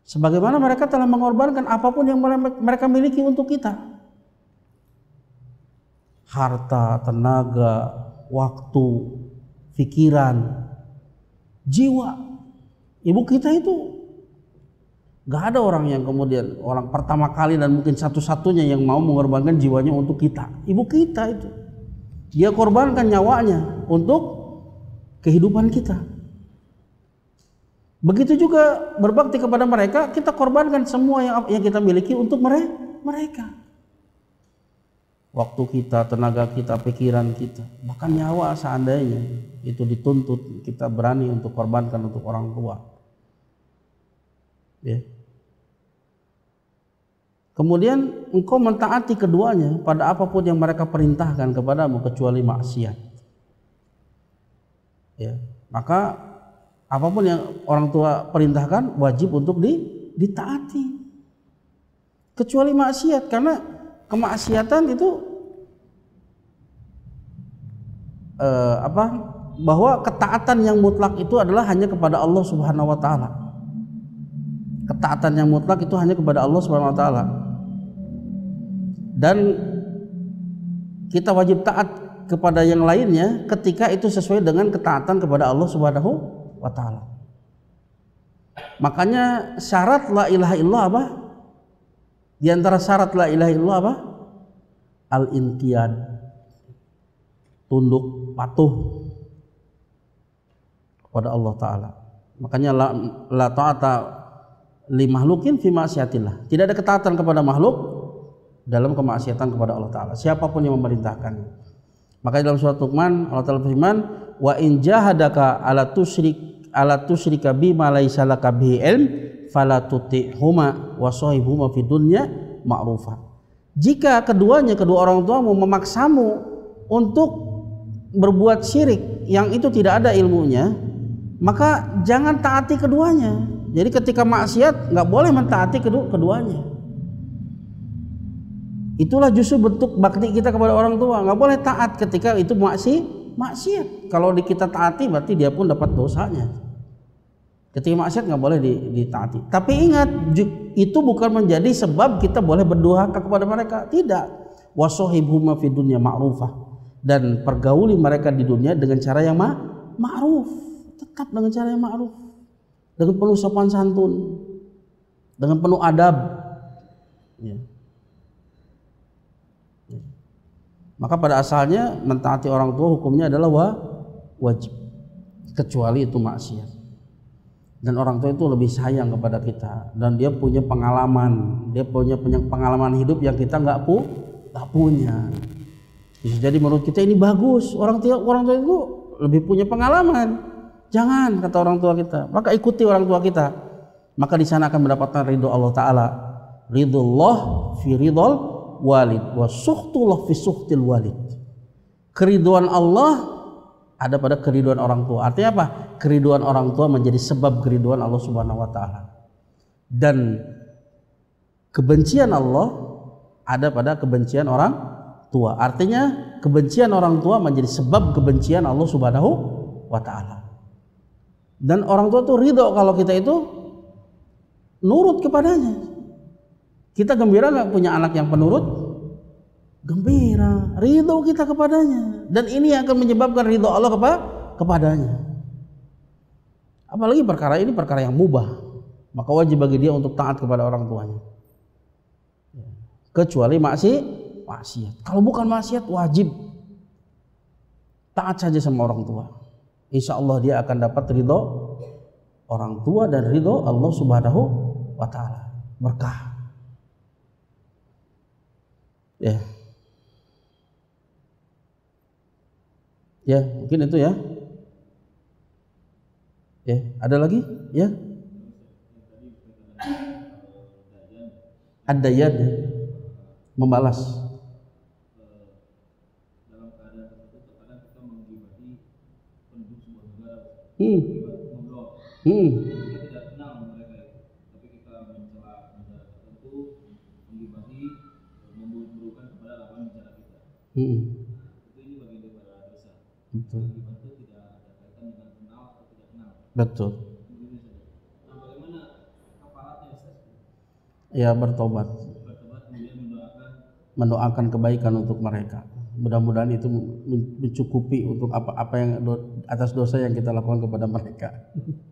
sebagaimana mereka telah mengorbankan apapun yang mereka miliki untuk kita. Harta, tenaga, waktu, pikiran, jiwa. Ibu kita itu gak ada orang yang kemudian orang pertama kali dan mungkin satu-satunya yang mau mengorbankan jiwanya untuk kita. Ibu kita itu, dia korbankan nyawanya untuk kehidupan kita. Begitu juga berbakti kepada mereka, kita korbankan semua yang kita miliki untuk mereka. Waktu kita, tenaga kita, pikiran kita, bahkan nyawa seandainya itu dituntut, kita berani untuk korbankan untuk orang tua. Ya. Kemudian engkau mentaati keduanya pada apapun yang mereka perintahkan kepadamu kecuali maksiat. Ya, maka apapun yang orang tua perintahkan wajib untuk ditaati. Kecuali maksiat, karena kemaksiatan itu bahwa ketaatan yang mutlak itu adalah hanya kepada Allah Subhanahu wa taala. Ketaatan yang mutlak itu hanya kepada Allah Subhanahu wa taala. Dan kita wajib taat kepada yang lainnya ketika itu sesuai dengan ketaatan kepada Allah Subhanahu wa taala. Makanya syarat la ilaha illallah apa? Di antara syarat la ilaha illallah apa? Al-inqiyad. Tunduk, patuh kepada Allah taala. Makanya la ta'ata li makhlukin fi ma'siyatillah. Tidak ada ketaatan kepada makhluk dalam kemaksiatan kepada Allah taala, siapapun yang memerintahkannya. Maka dalam surat Luqman Allah taala berfirman, wa in jahadaka ala tusyrika bima laisa laka bihi ilm fala tuti'huma wa sahibhuma fid dunya ma'rufa. Jika kedua orang tuamu memaksamu untuk berbuat syirik yang itu tidak ada ilmunya, maka jangan taati keduanya. Jadi ketika maksiat nggak boleh mentaati keduanya. Itulah justru bentuk bakti kita kepada orang tua. Nggak boleh taat ketika itu maksiat. Kalau kita taati berarti dia pun dapat dosanya. Ketika maksiat nggak boleh ditaati. Tapi ingat, itu bukan menjadi sebab kita boleh berdurhaka kepada mereka. Tidak. Wasahibhuma fid dunya ma'rufah. Dan pergauli mereka di dunia dengan cara yang ma'ruf. Tetap dengan cara yang ma'ruf. Dengan penuh sopan santun. Dengan penuh adab. Ya. Maka pada asalnya mentaati orang tua hukumnya adalah wajib, kecuali itu maksiat. Dan orang tua itu lebih sayang kepada kita, dan dia punya pengalaman hidup yang kita nggak punya. Bisa jadi menurut kita ini bagus, orang tua itu lebih punya pengalaman. Jangan, kata orang tua kita, maka ikuti orang tua kita. Maka di sana akan mendapatkan ridho Allah Taala. Ridullah fi ridhol walid wa sukhtullah fi sukhtil walid. Keriduan Allah ada pada keriduan orang tua. Artinya apa? Keriduan orang tua menjadi sebab keriduan Allah Subhanahu wa taala. Dan kebencian Allah ada pada kebencian orang tua. Artinya kebencian orang tua menjadi sebab kebencian Allah Subhanahu wa taala. Dan orang tua itu ridho kalau kita itu nurut kepadanya. Kita gembira nggak punya anak yang penurut? Gembira, ridho kita kepadanya. Dan ini yang akan menyebabkan ridho Allah kepadanya. Apalagi perkara ini perkara yang mubah, maka wajib bagi dia untuk taat kepada orang tuanya. Kecuali maksiat. Kalau bukan maksiat wajib taat saja sama orang tua. Insya Allah dia akan dapat ridho orang tua dan ridho Allah Subhanahu wa Ta'ala. Berkah. Ya. Ya, mungkin itu ya. Ya, ada lagi? Ya. Ad-dayan ya. Membalas. Dalam keadaan tertentu terkadang kita menggibati penduduk sebuah negara. Ngobrol. Kita tidak kenal mereka itu, tapi kita mencela negara tertentu, menggibati, memburukan kepada lawan bicara kita. Itu ini bagian daripada dosa. Betul. Itu tidak ada kaitan dengan kenal atau tidak kenal. Betul. Nah, bagaimana aparatnya Ustaz? Ya, bertobat. Kemudian mendoakan kebaikan untuk mereka. Mudah-mudahan itu mencukupi untuk apa yang atas dosa yang kita lakukan kepada mereka.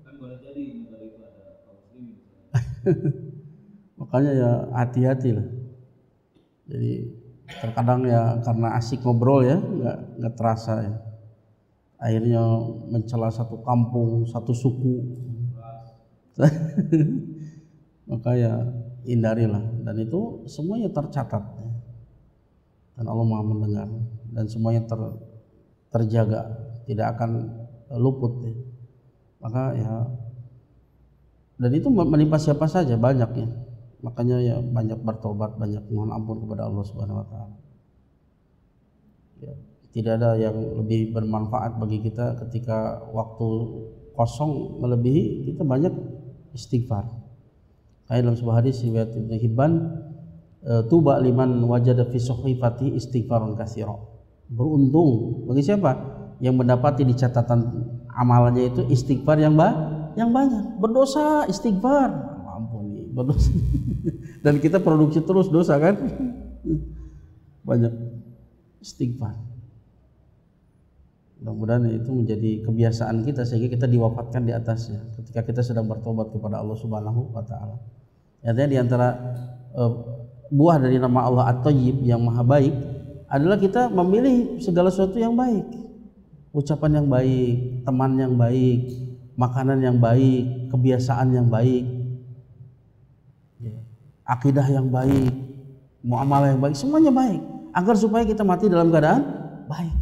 Kan boleh jadi negara itu ada kaum muslimin. Makanya ya hati-hati lah. Jadi terkadang ya karena asik ngobrol ya nggak terasa ya. Akhirnya mencela satu kampung, satu suku. Maka ya hindarilah, dan itu semuanya tercatat ya. Dan Allah Maha mendengar dan semuanya terjaga, tidak akan luput ya. Maka ya, dan itu menimpa siapa saja banyak ya. Makanya ya banyak bertobat, banyak mohon ampun kepada Allah Subhanahu wa Ta'ala ya. Tidak ada yang lebih bermanfaat bagi kita ketika waktu kosong melebihi, kita banyak istighfar. Kayak dalam sebuah hadis riwayat Ibnu Hibban, tuba liman wajada fi sahifati istighfarun katsira. Beruntung bagi siapa yang mendapati di catatan amalannya itu istighfar yang banyak. Berdosa istighfar, ampuni berdosa. Dan kita produksi terus dosa kan, banyak istighfar. Mudah-mudahan itu menjadi kebiasaan kita sehingga kita diwafatkan di atasnya ketika kita sedang bertobat kepada Allah Subhanahu wa Ta'ala. Artinya di antara buah dari nama Allah At-Thayyib yang maha baik adalah kita memilih segala sesuatu yang baik. Ucapan yang baik, teman yang baik, makanan yang baik, kebiasaan yang baik, akidah yang baik, muamalah yang baik, semuanya baik agar supaya kita mati dalam keadaan baik.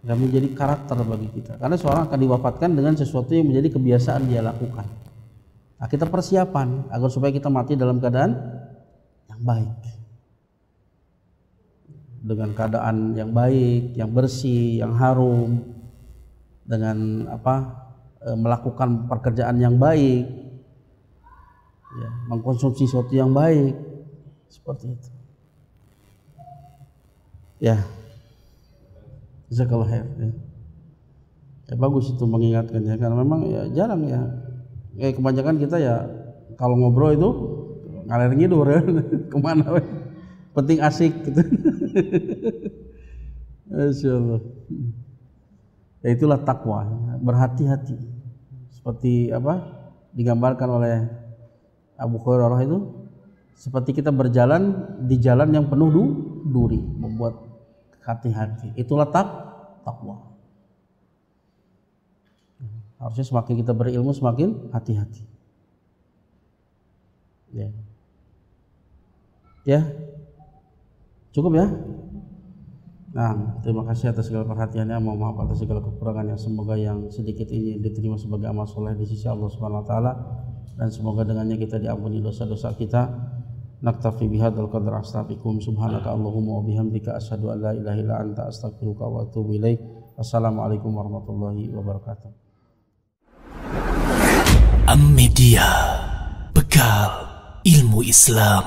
Dan menjadi karakter bagi kita, karena seorang akan diwafatkan dengan sesuatu yang menjadi kebiasaan dia lakukan. Nah, kita persiapan agar supaya kita mati dalam keadaan yang baik, dengan keadaan yang baik, yang bersih, yang harum, dengan melakukan pekerjaan yang baik ya, mengkonsumsi sesuatu yang baik, seperti itu ya. Jazakallah khair ya. Bagus itu mengingatkan ya, karena memang ya jarang ya. Kebanyakan kita ya kalau ngobrol itu ngalir ngidur ya. Kemana we? Penting asik gitu. Masyaallah. Ya itulah takwa, berhati-hati. Seperti digambarkan oleh Abu Hurairah itu, seperti kita berjalan di jalan yang penuh duri, membuat hati-hati. Itulah takwa. Harusnya semakin kita berilmu semakin hati-hati. Ya. Cukup ya? Nah, terima kasih atas segala perhatiannya. Mohon maaf atas segala kekurangannya. Semoga yang sedikit ini diterima sebagai amal soleh di sisi Allah Subhanahu wa Ta'ala, dan semoga dengannya kita diampuni dosa-dosa kita. Naktafi bihadzal qadar, astaghfirukum subhanaka allahumma wa bihamdika asyhadu an la ilaha illa anta astaghfiruka wa atubu ilaik. Wassalamualaikum warahmatullahi wabarakatuh. Am Media, bekal ilmu Islam.